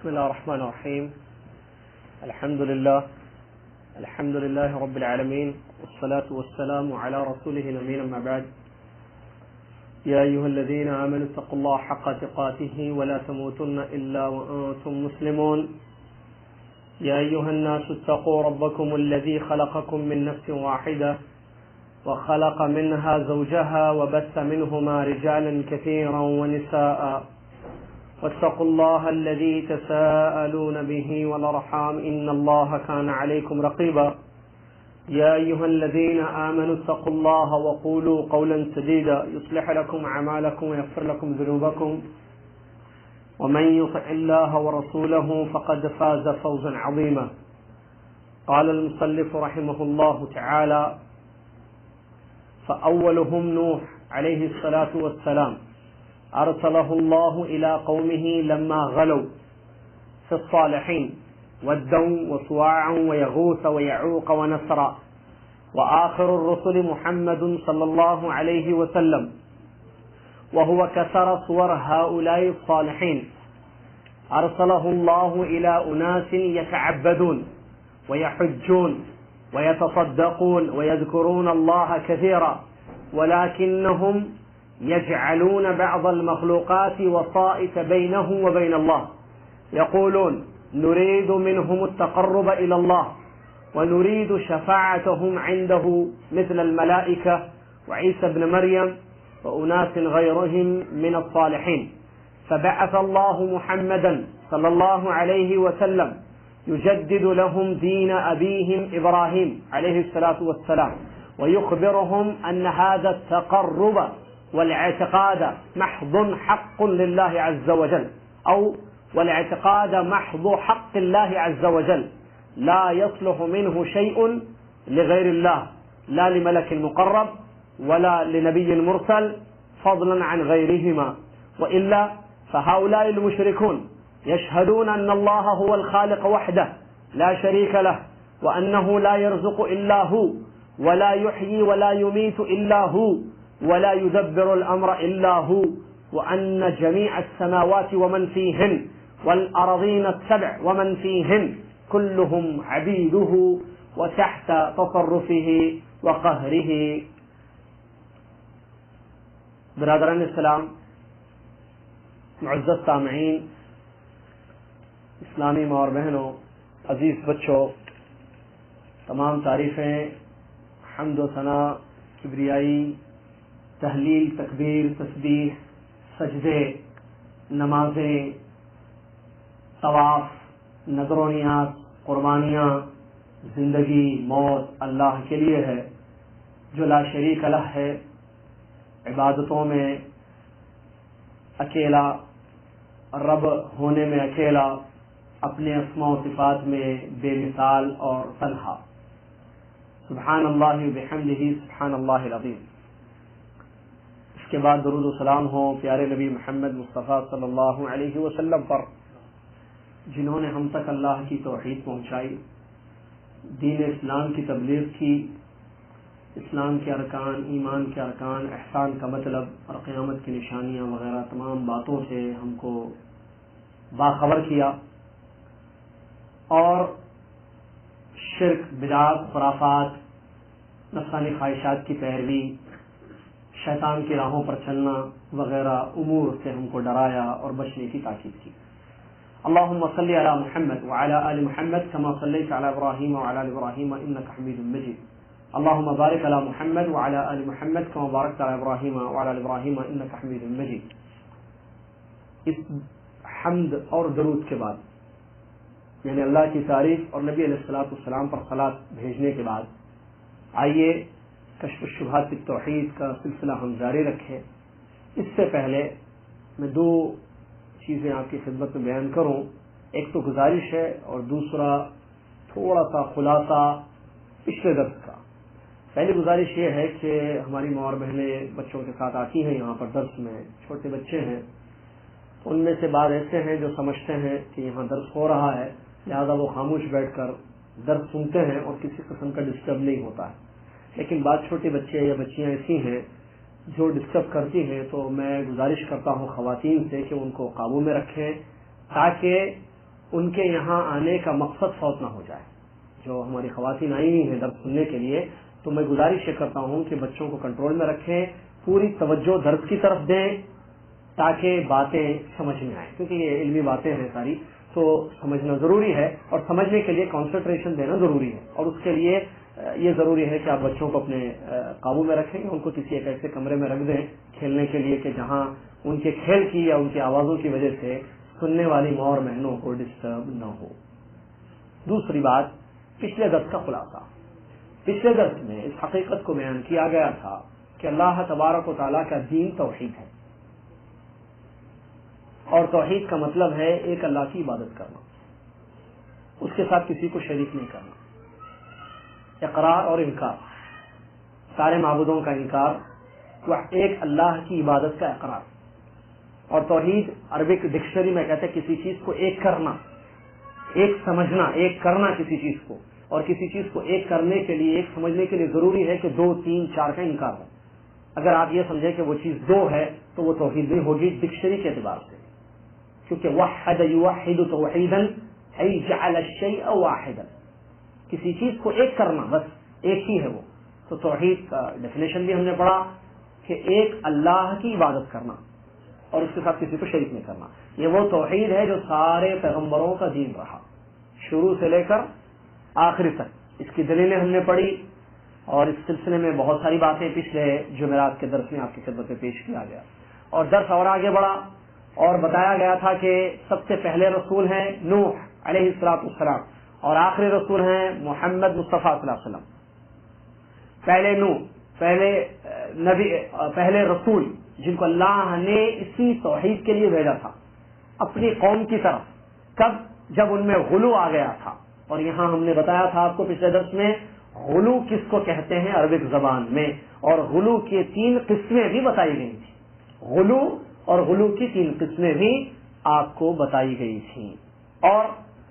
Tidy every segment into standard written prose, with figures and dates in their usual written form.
بسم الله الرحمن الرحيم. الحمد لله رب العالمين، والصلاة والسلام على رسوله الأمين، أما بعد. يا أيها الذين آمنوا اتقوا الله حق تقاته ولا تموتن إلا وأنتم مسلمون. يا أيها الناس اتقوا ربكم الذي خلقكم من نفس واحدة وخلق منها زوجها وبث منهما رجالا كثيرا ونساء، واتقوا الله الذي تساءلون به والأرحام إن الله كان عليكم رقيبا. يا أيها الذين آمنوا اتقوا الله وقولوا قولا سديدا يصلح لكم أعمالكم ويغفر لكم ذنوبكم، ومن يطع الله ورسوله فقد فاز فوزا عظيما. قال المصنف رحمه الله تعالى: فأولهم نوح عليه الصلاة والسلام، أرسله الله إلى قومه لما غلوا في الصالحين ودوا وسواعا ويغوث ويعوق ونسرا. وآخر الرسل محمد صلى الله عليه وسلم، وهو كسر صور هؤلاء الصالحين. أرسله الله إلى أناس يتعبدون ويحجون ويتصدقون ويذكرون الله كثيرا، ولكنهم يجعلون بعض المخلوقات وسائط بينه وبين الله، يقولون نريد منهم التقرب إلى الله ونريد شفاعتهم عنده مثل الملائكة وعيسى بن مريم وأناس غيرهم من الصالحين. فبعث الله محمدا صلى الله عليه وسلم يجدد لهم دين أبيهم إبراهيم عليه الصلاة والسلام، ويخبرهم أن هذا التقرب والاعتقاد محض حق لله عز وجل، أو والاعتقاد محض حق الله عز وجل، لا يصلح منه شيء لغير الله، لا لملك مقرب ولا لنبي مرسل فضلا عن غيرهما. وإلا فهؤلاء المشركون يشهدون أن الله هو الخالق وحده لا شريك له، وأنه لا يرزق إلا هو، ولا يحيي ولا يميت إلا هو، ولا يدبر الأمر إلا هو، وأن جميع السماوات ومن فيهن والأرضين السبع ومن فيهن كلهم عبيده وتحت تصرفه وقهره. برادران السلام، معزز سامعین، اسلامی ماں اور بہنوں، عزیز بچوں، تمام تعریفیں، حمد و ثنا، کبریائی، تحلیل، تکبیر، تسبیح، سجدے، نمازیں، طواف، نذر و نیاز، قربانیاں، زندگی، موت اللہ کے لیے ہے، جو لا شریک لہ ہے، عبادتوں میں اکیلا، رب ہونے میں اکیلا، اپنے اسماء و صفات میں بے مثال اور تنہا۔ سبحان اللہ بحمدہ، سبحان اللہ العظیم۔ اس کے بعد درود و سلام ہو پیارے نبی محمد مصطفیٰ صلی اللہ علیہ وسلم پر، جنہوں نے ہم تک اللہ کی توحید پہنچائی، دین اسلام کی تبلیغ کی، اسلام کے ارکان، ایمان کے ارکان، احسان کا مطلب اور قیامت کی نشانیاں وغیرہ تمام باتوں سے ہم کو باخبر کیا، اور شرک، بدعات، خرافات، نفسانی خواہشات کی پیروی، شیطان کی راہوں پر چلنا وغیرہ امور سے ہم کو ڈرایا اور بچنے کی تاکید کی۔ اللهم صل على محمد وعلى آل محمد كما صليت على إبراهيم وعلى آل إبراهيم إنك حميد مجيد. اللهم بارك على محمد وعلى آل محمد كما باركت على إبراهيم وعلى آل إبراهيم إنك حميد مجيد. اس حمد اور درود کے بعد، یعنی اللہ کی تعریف اور نبی علیہ الصلوۃ والسلام پر صلاۃ بھیجنے کے بعد، آئیے کشف الشبہات فی التوحید کا سلسلہ ہم جاری رکھیں۔ اس سے پہلے میں دو چیزیں آپ کی خدمت میں بیان کروں، ایک تو گزارش ہے اور دوسرا تھوڑا سا خلاصہ پچھلے درس کا۔ پہلی گزارش یہ ہے کہ ہماری ماں اور بہنیں بچوں کے ساتھ آتی ہیں یہاں پر درس میں، چھوٹے بچے ہیں، ان میں سے بعض ایسے ہیں جو سمجھتے ہیں کہ یہاں درس ہو رہا ہے لہذا وہ خاموش بیٹھ کر درس سنتے ہیں اور کسی قسم کا ڈسٹرب نہیں ہوتا ہے، لیکن بعض چھوٹے بچے یا بچیاں ایسی ہیں جو ڈسٹرب کرتی ہیں، تو میں گزارش کرتا ہوں خواتین سے کہ ان کو قابو میں رکھیں تاکہ ان کے یہاں آنے کا مقصد فوت نہ ہو جائے. جو ہماری خواتین آئی ہوئی ہیں درس سننے کے لیے، تو میں گزارش یہ کرتا ہوں کہ بچوں کو کنٹرول میں رکھیں، پوری توجہ درس کی طرف دیں تاکہ باتیں سمجھ میں آئیں، کیونکہ یہ علمی باتیں ہیں ساری، تو سمجھنا ضروری ہے، اور سمجھنے کے لیے کانسنٹریشن دینا ضروری ہے. اور اس کے لیے یہ ضروری ہے کہ آپ بچوں کو اپنے قابو میں رکھیں، ان کو کسی ایک ایسے کمرے میں رکھ دیں کھیلنے کے لیے کہ جہاں ان کے کھیل کی یا ان کی آوازوں کی وجہ سے سننے والی ماں اور بہنوں کو ڈسٹرب نہ ہو. دوسری بات، پچھلے درس کا خلاصہ. پچھلے درس میں اس حقیقت کو بیان کیا گیا تھا کہ اللہ تبارک و تعالیٰ کا دین توحید ہے، اور توحید کا مطلب ہے ایک اللہ کی عبادت کرنا، اس کے ساتھ کسی کو شریک نہیں کرنا. اقرار اور انکار، سارے معبودوں کا انکار، وہ ایک اللہ کی عبادت کا اقرار. اور توحید عربک ڈکشنری میں کہتے ہیں کسی چیز کو ایک کرنا، ایک سمجھنا، ایک کرنا کسی چیز کو. اور کسی چیز کو ایک کرنے کے لیے، ایک سمجھنے کے لیے ضروری ہے کہ 2 3 4 کا انکار ہو. اگر آپ یہ سمجھیں کہ وہ چیز 2 ہے تو وہ توحید نہیں ہوگی ڈکشنری کے اعتبار سے، کیونکہ وحد یوحد توحیدا ای جعل الشیء واحدا، کسی چیز کو ایک کرنا، بس ایک ہی ہے وہ. تو توحید کا ڈیفینیشن بھی ہم نے پڑھا کہ ایک اللہ کی عبادت کرنا اور اس کے ساتھ کسی کو شریک نہیں کرنا. یہ وہ توحید ہے جو سارے پیغمبروں کا دین رہا، شروع سے لے کر آخری تک. اس کی دلیلیں ہم نے پڑھی، اور اس سلسلے میں بہت ساری باتیں پچھلے جمعرات کے درس میں آپ کی خدمت میں پیش کیا گیا. اور درس اور آگے بڑھا اور بتایا گیا تھا کہ سب سے پہلے رسول ہیں نوح علیہ السلام، اور آخری رسول ہیں محمد مصطفیٰ صلی اللہ علیہ وسلم. پہلے نوح، پہلے نبی، پہلے رسول جن کو اللہ نے اسی توحید کے لیے بھیجا تھا اپنی قوم کی طرف. کب؟ جب ان میں غلو آ گیا تھا. اور یہاں ہم نے بتایا تھا آپ کو پچھلے درس میں غلو کس کو کہتے ہیں عربک زبان میں، اور غلو کی 3 قسمیں بھی بتائی گئی تھی. غلو اور غلو کی 3 قسمیں بھی آپ کو بتائی گئی تھیں. اور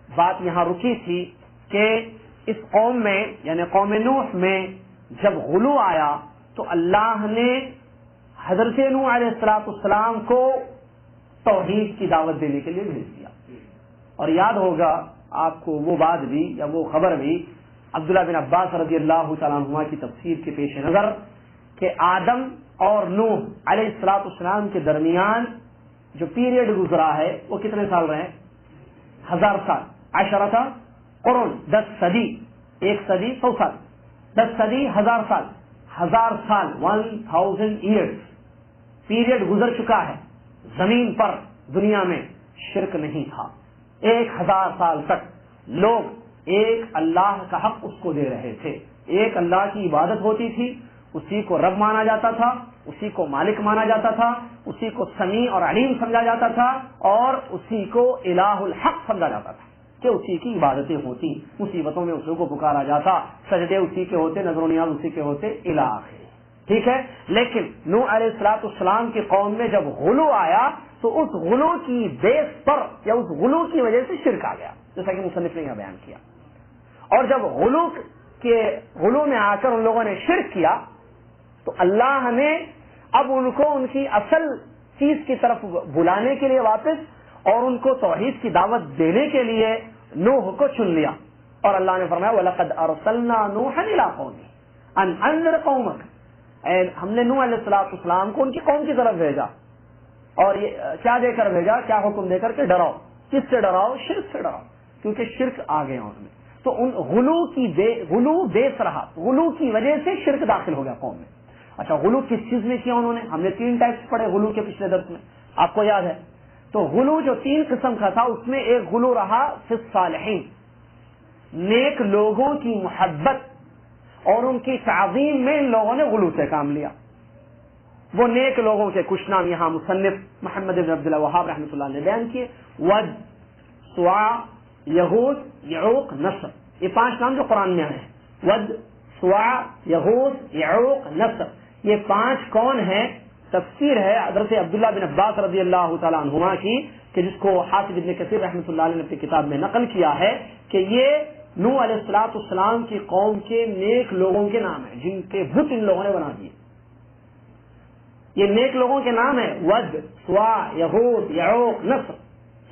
بات یہاں رکی تھی کہ اس قوم میں یعنی قوم نوح میں جب غلو آیا تو اللہ نے حضرت نوح علیہ السلام کو توحید کی دعوت دینے کے لیے بھیج دیا. اور یاد ہوگا آپ کو وہ بات بھی یا وہ خبر بھی عبداللہ بن عباس رضی اللہ تعالیٰ عنہما کی تفسیر کے پیش نظر کہ آدم اور نوح علیہ السلام کے درمیان جو پیریڈ گزرا ہے وہ کتنے سال رہے؟ 1000 سال. 10 قرون، 10 صدی، 1 صدی 100 سال، 10 صدی 1000 سال، 1000 سال 1000 ایئرز پیریڈ گزر چکا ہے. زمین پر دنیا میں شرک نہیں تھا. 1000 سال تک لوگ ایک اللہ کا حق اس کو دے رہے تھے. ایک اللہ کی عبادت ہوتی تھی، اسی کو رب مانا جاتا تھا، اسی کو مالک مانا جاتا تھا، اسی کو سمیع اور علیم سمجھا جاتا تھا، اور اسی کو الہ الحق سمجھا جاتا تھا کہ اسی کی عبادتیں ہوتی. مصیبتوں میں اسی کو پکارا جاتا، سجدے اسی کے ہوتے، نظر و نیاز اسی کے ہوتے، الہ آخر. ٹھیک ہے. لیکن نوح علیہ السلام کی قوم میں جب غلو آیا تو اس غلو کی بیس پر یا اس غلو کی وجہ سے شرک آ گیا، جیسا کہ مصنف نے یہاں بیان کیا. اور جب غلو میں آ کر ان لوگوں نے شرک کیا تو اللہ نے اب ان کو ان کی اصل چیز کی طرف بلانے کے لیے واپس اور ان کو توحید کی دعوت دینے کے لیے نوح کو چن لیا. اور اللہ نے فرمایا وَلَقَدْ أَرْسَلْنَا نُوحًا إِلَىٰ قَوْمِهِ أَنْ أَنذِرْ قَوْمَكَ. ہم نے نوح علیہ السلام کو ان کی قوم کی طرف بھیجا، اور یہ کیا دے کر بھیجا؟ کیا حکم دے کر کہ ڈراؤ. کس سے ڈراؤ؟ شرک سے ڈراؤ، کیونکہ شرک آ گیا ان میں. تو ان غلو بیس رہا، غلو کی وجہ سے شرک داخل ہو گیا قوم میں. اچھا، غلو کس چیز میں کیا انہوں نے؟ ہم نے 3 ٹائپس پڑھے غلو کے پچھلے درس میں، آپ کو یاد ہے. تو غلو جو 3 قسم کا تھا اس میں ایک غلو رہا فی الصالحین، نیک لوگوں کی محبت اور ان کی تعظیم میں ان لوگوں نے غلو سے کام لیا. وہ نیک لوگوں کے کچھ نام یہاں مصنف محمد بن عبد الوہاب رحمۃ اللہ نے بیان کیے. ود، سواع، یغوث، یعوق، نصر، یہ 5 نام جو قرآن میں آئے ہیں. ود، سواع، یغوث، یعوق، نصر، یہ 5 کون ہیں؟ تفسیر ہے حضرت عبداللہ بن عباس رضی اللہ تعالیٰ عنہما کی، کہ جس کو حافظ ابن کثیر رحمۃ اللہ علیہ نے اپنی کتاب میں نقل کیا ہے کہ یہ نوح علیہ السلام کی قوم کے نیک لوگوں کے نام ہیں جن کے بت ان لوگوں نے بنا دیے. یہ نیک لوگوں کے نام ہیں ود، سواع، یغوث، یعوق، نصر.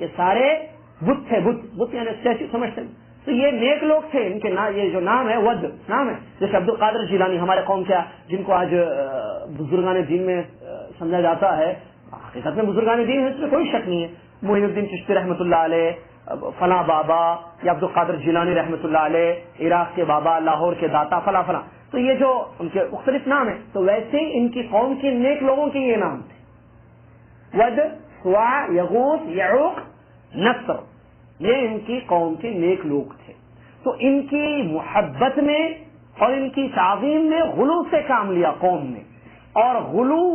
یہ سارے بت تھے، بت یعنی اسٹیچو سمجھتے ہیں، تو یہ نیک لوگ تھے، ان کے یہ جو نام ہے ود نام ہے، جیسے عبد القادر جیلانی ہمارے قوم کیا جن کو آج بزرگان دین میں سمجھا جاتا ہے، حقیقت میں بزرگان دین ہے، اس میں کوئی شک نہیں ہے، معین الدین چشتی رحمۃ اللہ علیہ، فلاں بابا یا عبد القادر جیلانی رحمۃ اللہ علیہ، عراق کے بابا، لاہور کے داتا، فلاں فلاں، تو یہ جو ان کے مختلف نام ہیں، تو ویسے ان کی قوم کے نیک لوگوں کے یہ نام تھے، ود، سواع، یغوث، یعوق، نصر، یہ ان کی قوم کے نیک لوگ تھے۔ تو ان کی محبت میں اور ان کی تعظیم میں غلو سے کام لیا قوم نے، اور غلو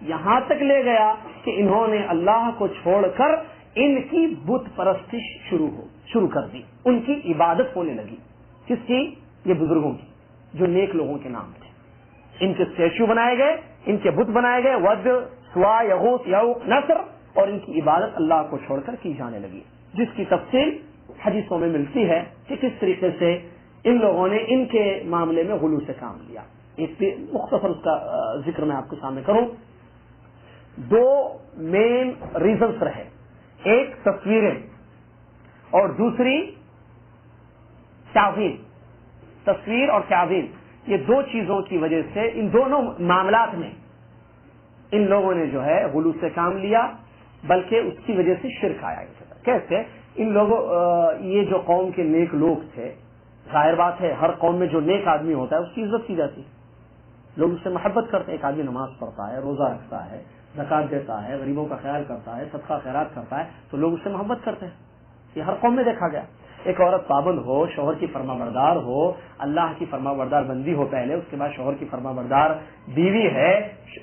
یہاں تک لے گیا کہ انہوں نے اللہ کو چھوڑ کر ان کی بت پرستش شروع کر دی، ان کی عبادت ہونے لگی۔ کس کی؟ یہ بزرگوں کی جو نیک لوگوں کے نام تھے، ان کے اسٹیچو بنائے گئے، ان کے بت بنائے گئے، ود، سواع، یغوث، یعوق، نصر، اور ان کی عبادت اللہ کو چھوڑ کر کی جانے لگی، جس کی تفصیل حدیثوں میں ملتی ہے کہ کس طریقے سے ان لوگوں نے ان کے معاملے میں غلو سے کام لیا۔ ایک مختصر اس کا ذکر میں آپ کے سامنے کروں۔ دو مین ریزنس رہے، ایک تصویریں اور دوسری تعظیم۔ تصویر اور تعظیم، یہ دو چیزوں کی وجہ سے ان دونوں معاملات میں ان لوگوں نے جو ہے غلو سے کام لیا، بلکہ اس کی وجہ سے شرک آیا۔ کیسے؟ ان لوگوں یہ جو قوم کے نیک لوگ تھے، ظاہر بات ہے ہر قوم میں جو نیک آدمی ہوتا ہے اس کی عزت کی جاتی ہے، لوگ اس سے محبت کرتے ہیں۔ ایک آدمی نماز پڑھتا ہے، روزہ رکھتا ہے، زکات دیتا ہے، غریبوں کا خیال کرتا ہے، صدقہ خیرات کرتا ہے، تو لوگ اس سے محبت کرتے ہیں۔ یہ ہر قوم میں دیکھا گیا۔ ایک عورت پابند ہو، شوہر کی فرما بردار ہو، اللہ کی فرما بردار بندی ہو پہلے، اس کے بعد شوہر کی فرما بردار بیوی ہے،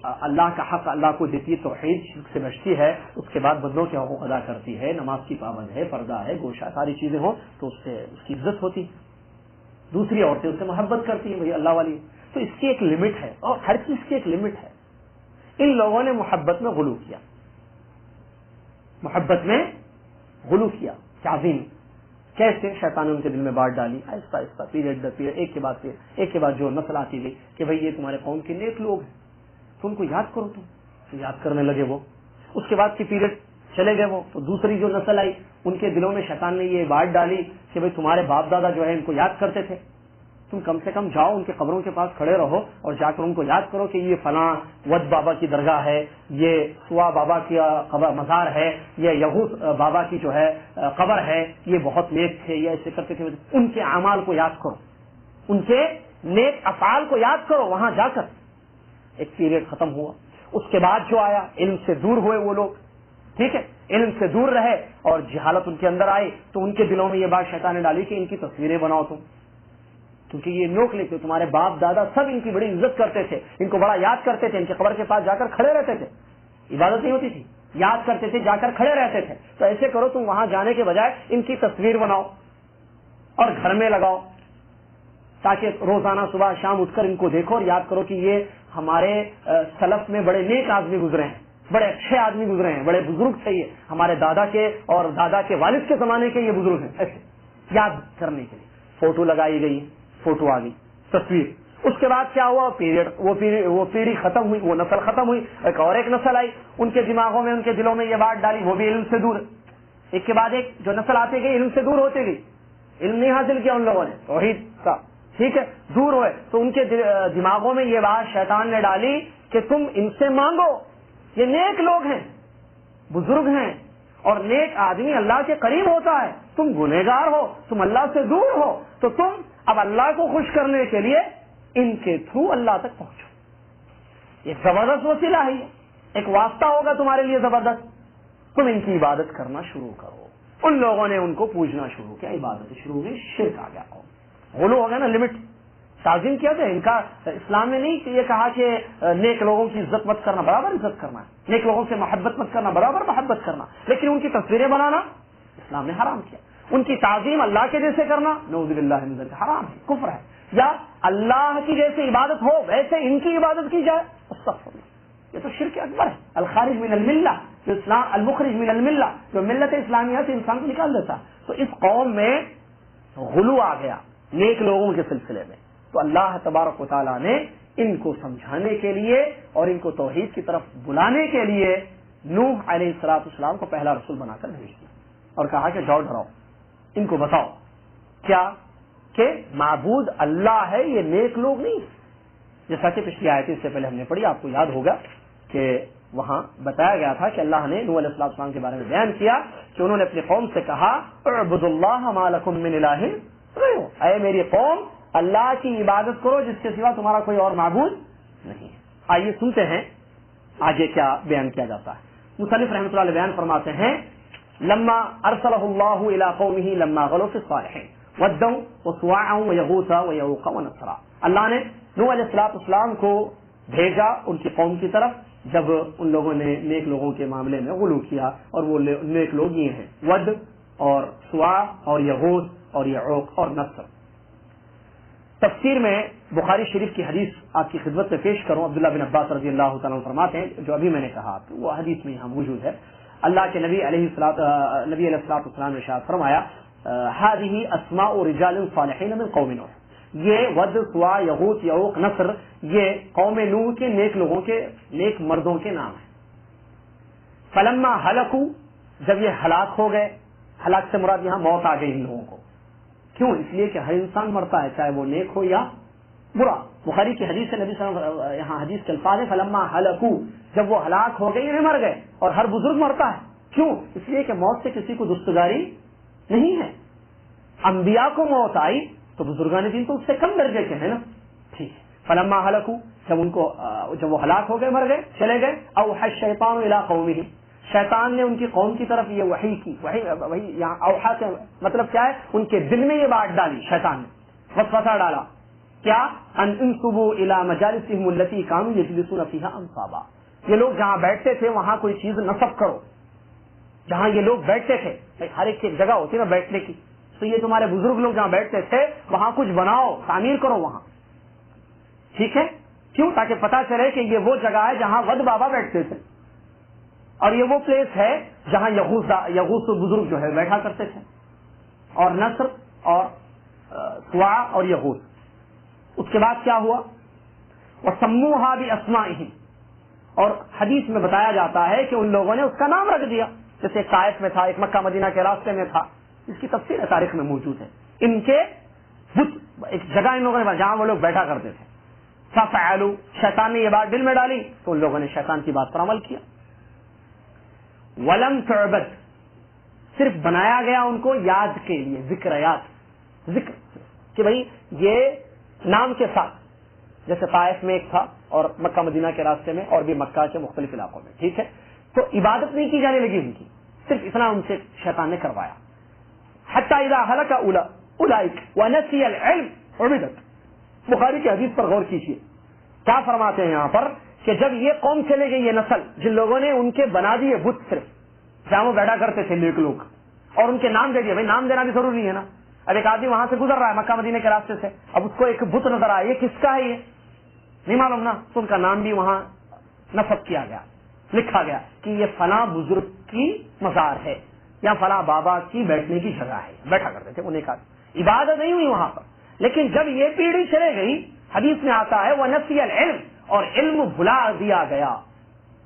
اللہ کا حق اللہ کو دیتی ہے، توحید شرک سے بچتی ہے، اس کے بعد بندوں کے حقوق ادا کرتی ہے، نماز کی پابند ہے، پردہ ہے، گوشہ، ساری چیزیں ہوں تو اس سے اس کی عزت ہوتی۔ دوسری عورتیں اس سے محبت کرتی ہیں، وہی اللہ والی۔ تو اس کی ایک لمٹ ہے، اور ہر چیز کی ایک لمٹ ہے۔ ان لوگوں نے محبت میں غلو کیا، محبت میں غلو کیا، تعظیم۔ کیسے؟ شیطان نے ان کے دل میں بات ڈالی، آہستہ آہستہ، پیریڈ در پیریڈ، ایک کے بعد جو نسل آتی گئی کہ بھئی یہ تمہارے قوم کے نیک لوگ ہیں، تو ان کو یاد کرو، تم یاد کرنے لگے وہ۔ اس کے بعد کی پیریڈ چلے گئے وہ، تو دوسری جو نسل آئی ان کے دلوں میں شیطان نے یہ بات ڈالی کہ بھئی تمہارے باپ دادا جو ہے ان کو یاد کرتے تھے، تم کم سے کم جاؤ ان کے قبروں کے پاس کھڑے رہو اور جا کر ان کو یاد کرو کہ یہ فلاں ود بابا کی درگاہ ہے، یہ سوا بابا کی قبر مزار ہے، یہ یغوث بابا کی جو ہے قبر ہے، یہ بہت نیک تھے، یہ ایسے کرتے تھے۔ ان کے اعمال کو یاد کرو، ان کے نیک افعال کو یاد کرو وہاں جا کر۔ ایک پیریڈ ختم ہوا، اس کے بعد جو آیا، علم سے دور ہوئے وہ لوگ، ٹھیک ہے، علم سے دور رہے اور جہالت ان کے اندر آئی، تو ان کے دلوں میں یہ بات شیطان نے ڈالی کہ ان کی تصویریں بناؤ تم، کیونکہ یہ نوک لیتے، تمہارے باپ دادا سب ان کی بڑی عزت کرتے تھے، ان کو بڑا یاد کرتے تھے، ان کے قبر کے پاس جا کر کھڑے رہتے تھے، عبادت نہیں ہوتی تھی، یاد کرتے تھے، جا کر کھڑے رہتے تھے۔ تو ایسے کرو، تم وہاں جانے کے بجائے ان کی تصویر بناؤ اور گھر میں لگاؤ، تاکہ روزانہ صبح شام اٹھ کر ان کو دیکھو اور یاد کرو کہ یہ ہمارے سلف میں بڑے نیک آدمی گزرے ہیں، بڑے اچھے آدمی گزرے ہیں، بڑے بزرگ تھے، یہ ہمارے دادا کے اور دادا کے والد کے زمانے کے یہ بزرگ ہیں، ایسے یاد کرنے کے لیے فوٹو لگائی گئی، فوٹو آ گئی، تصویر۔ اس کے بعد کیا ہوا؟ وہ پیڑھی ختم ہوئی، وہ نسل ختم ہوئی، ایک نسل آئی، ان کے دماغوں میں، ان کے دلوں میں یہ بات ڈالی، وہ بھی علم سے دور، ایک کے بعد ایک جو نسل آتی گئی علم سے دور ہوتی گئی، علم نہیں حاصل کیا ان لوگوں نے توحید کا، ٹھیک ہے، دور ہوئے، تو ان کے دماغوں میں یہ بات شیطان نے ڈالی کہ تم ان سے مانگو، یہ نیک لوگ ہیں، بزرگ ہیں، اور نیک آدمی اللہ کے قریب ہوتا ہے، تم گنہگار ہو، تم اللہ سے دور ہو، تو تم اب اللہ کو خوش کرنے کے لیے ان کے تھرو اللہ تک پہنچو۔ یہ زبردست وسیلہ ہے، ایک واسطہ ہوگا تمہارے لیے زبردست، تم ان کی عبادت کرنا شروع کرو۔ ان لوگوں نے ان کو پوجنا شروع کیا، عبادت شروع ہوئی، شرک آ گیا، غلو ہو گیا نا، لمٹ۔ تعظیم کیا تھا ان کا؟ اسلام نے نہیں یہ کہا کہ نیک لوگوں کی عزت مت کرنا، برابر عزت کرنا ہے، نیک لوگوں سے محبت مت کرنا، برابر محبت کرنا، لیکن ان کی تصویریں بنانا اسلام نے حرام کیا۔ ان کی تعظیم اللہ کے جیسے کرنا نعوذ باللہ من ذلک حرام ہے، کفر ہے۔ یا اللہ کی جیسے عبادت ہو ویسے ان کی عبادت کی جائے، استغفر اللہ، یہ تو شرک اکبر ہے، الخارج من الملہ، جو اسلام المخرج من الملہ، جو ملت اسلامیہ سے انسان کو نکال دیتا۔ تو اس قوم میں غلو آ گیا نیک لوگوں کے سلسلے میں، تو اللہ تبارک و تعالیٰ نے ان کو سمجھانے کے لیے اور ان کو توحید کی طرف بلانے کے لیے نوح علیہ السلام کو پہلا رسول بنا کر بھیج دیا۔ اور کہا کہ جاؤ ڈراؤ ان کو، بتاؤ کیا کہ معبود اللہ ہے، یہ نیک لوگ نہیں. جیسا کہ پچھلی آیت اس سے پہلے ہم نے پڑھی، آپ کو یاد ہوگا کہ وہاں بتایا گیا تھا کہ اللہ نے نوح علیہ السلام کے بارے میں بیان کیا کہ انہوں نے اپنی قوم سے کہا اعبدوا اللہ ما لکم من الہ غیرہ، اے میری قوم اللہ کی عبادت کرو جس کے سوا تمہارا کوئی اور معبود نہیں ہے. آئیے سنتے ہیں آگے کیا بیان کیا جاتا ہے. مصنف رحمۃ اللہ علیہ بیان فرماتے ہیں لما ارسلہ اللہ الی قومہ لما غلوا فی الصالحین ودوا وسواعا ویغوث ویعوق ونسرا. اللہ نے نوح علیہ السلام کو بھیجا ان کی قوم کی طرف جب ان لوگوں نے نیک لوگوں کے معاملے میں غلو کیا، اور وہ نیک لوگ یہ ہیں ود اور سواع اور یغوث اور یعوق اور نصر. تفسیر میں بخاری شریف کی حدیث آپ کی خدمت میں پیش کروں. عبداللہ بن عباس رضی اللہ تعالیٰ عنہ فرماتے ہیں جو ابھی میں نے کہا وہ حدیث میں یہاں موجود ہے. اللہ کے نبی علیہ الصلوۃ والسلام نے ارشاد فرمایا هذه اسماء رجال صالحین من قوم نوح، یہ ود سواع یغوث یعوق نصر یہ قوم نوح کے نیک لوگوں کے نیک مردوں کے نام ہیں. فلما ہلکوا، جب یہ ہلاک ہو گئے، ہلاک سے مراد یہاں موت آ گئی ان لوگوں کو. کیوں؟ اس لیے کہ ہر انسان مرتا ہے چاہے وہ نیک ہو یا برا. بخاری کی حدیث سے نبی صلی اللہ علیہ وسلم یہاں حدیث کے الفاظ ہے فلما ہلکوا، جب وہ ہلاک ہو گئے یعنی مر گئے. اور ہر بزرگ مرتا ہے. کیوں؟ اس لیے کہ موت سے کسی کو دستگاری نہیں ہے. انبیاء کو موت آئی تو بزرگان دین تو اس سے کم درجے کے ہیں نا. ٹھیک ہے. فلما ہلکوا، جب وہ ہلاک ہو گئے، مر گئے، چلے گئے. اوحى الشیطان الی قومہ، شیطان نے ان کی قوم کی طرف یہ وحی کی. وحی یہاں اوحا کا مطلب کیا ہے؟ ان کے دل میں یہ بات ڈالی، شیطان نے وسوسہ ڈالا. کیا؟ ان انصبوا الی مجالسهم التي كانوا يجلسون فيها انصابا، یہ لوگ جہاں بیٹھتے تھے وہاں کوئی چیز نصب کرو. جہاں یہ لوگ بیٹھتے تھے، ہر ایک کی ایک جگہ ہوتی ہے نا بیٹھنے کی، تو یہ تمہارے بزرگ لوگ جہاں بیٹھتے تھے وہاں کچھ بناؤ، تعمیر کرو وہاں. ٹھیک ہے. کیوں؟ تاکہ پتا چلے کہ یہ وہ جگہ ہے جہاں ود بابا بیٹھتے تھے، اور یہ وہ پلیس ہے جہاں یغوث بزرگ جو ہے بیٹھا کرتے تھے، اور نصر اور سواع اور یغوث. اس کے بعد کیا ہوا؟ وَسَمُّوهَا بِأَسْمَائِهِمْ، اور حدیث میں بتایا جاتا ہے کہ ان لوگوں نے اس کا نام رکھ دیا. جیسے ایک طائف میں تھا، ایک مکہ مدینہ کے راستے میں تھا. اس کی تفسیر تاریخ میں موجود ہے. ان کے بت ایک جگہ ان لوگوں نے جہاں وہ لوگ بیٹھا کرتے تھے. فَفَعَلُوا، شیطان نے یہ بات دل میں ڈالی تو ان لوگوں نے شیطان کی بات پر عمل کیا. وَلَمْ تُعْبَدْ، صرف بنایا گیا ان کو یاد کے لیے، ذکر کہ بھائی یہ نام کے ساتھ، جیسے طائف میں ایک تھا اور مکہ مدینہ کے راستے میں اور بھی مکہ کے مختلف علاقوں میں. ٹھیک ہے. تو عبادت نہیں کی جانے لگی ان کی، صرف اتنا ان سے شیطان نے کروایا. حتی اذا ہلک اولئک ونسی العلم عبدت. بخاری کی حدیث پر غور کیجیے، کیا فرماتے ہیں یہاں پر کہ جب یہ قوم چلے گئی، یہ نسل جن لوگوں نے ان کے بنا دیے بت، صرف جہاں وہ بیٹھا کرتے تھے نیک لوگ، اور ان کے نام دے دیے. بھائی نام دینا بھی ضروری ہے نا. اب ایک آدمی وہاں سے گزر رہا ہے مکہ مدینے کے راستے سے، اب اس کو ایک بت نظر آیا، یہ کس کا ہے؟ یہ نہیں معلوم نا. تو ان کا نام بھی وہاں نصب کیا گیا، لکھا گیا کہ یہ فلاں بزرگ کی مزار ہے یا فلاں بابا کی بیٹھنے کی جگہ ہے. بیٹھا کرتے تھے انہیں کا. عبادت نہیں ہوئی وہاں پر. لیکن جب یہ پیڑھی چلے گئی، حدیث میں آتا ہے وَنَسِيَ الْعِلْمَ، اور علم بھلا دیا گیا.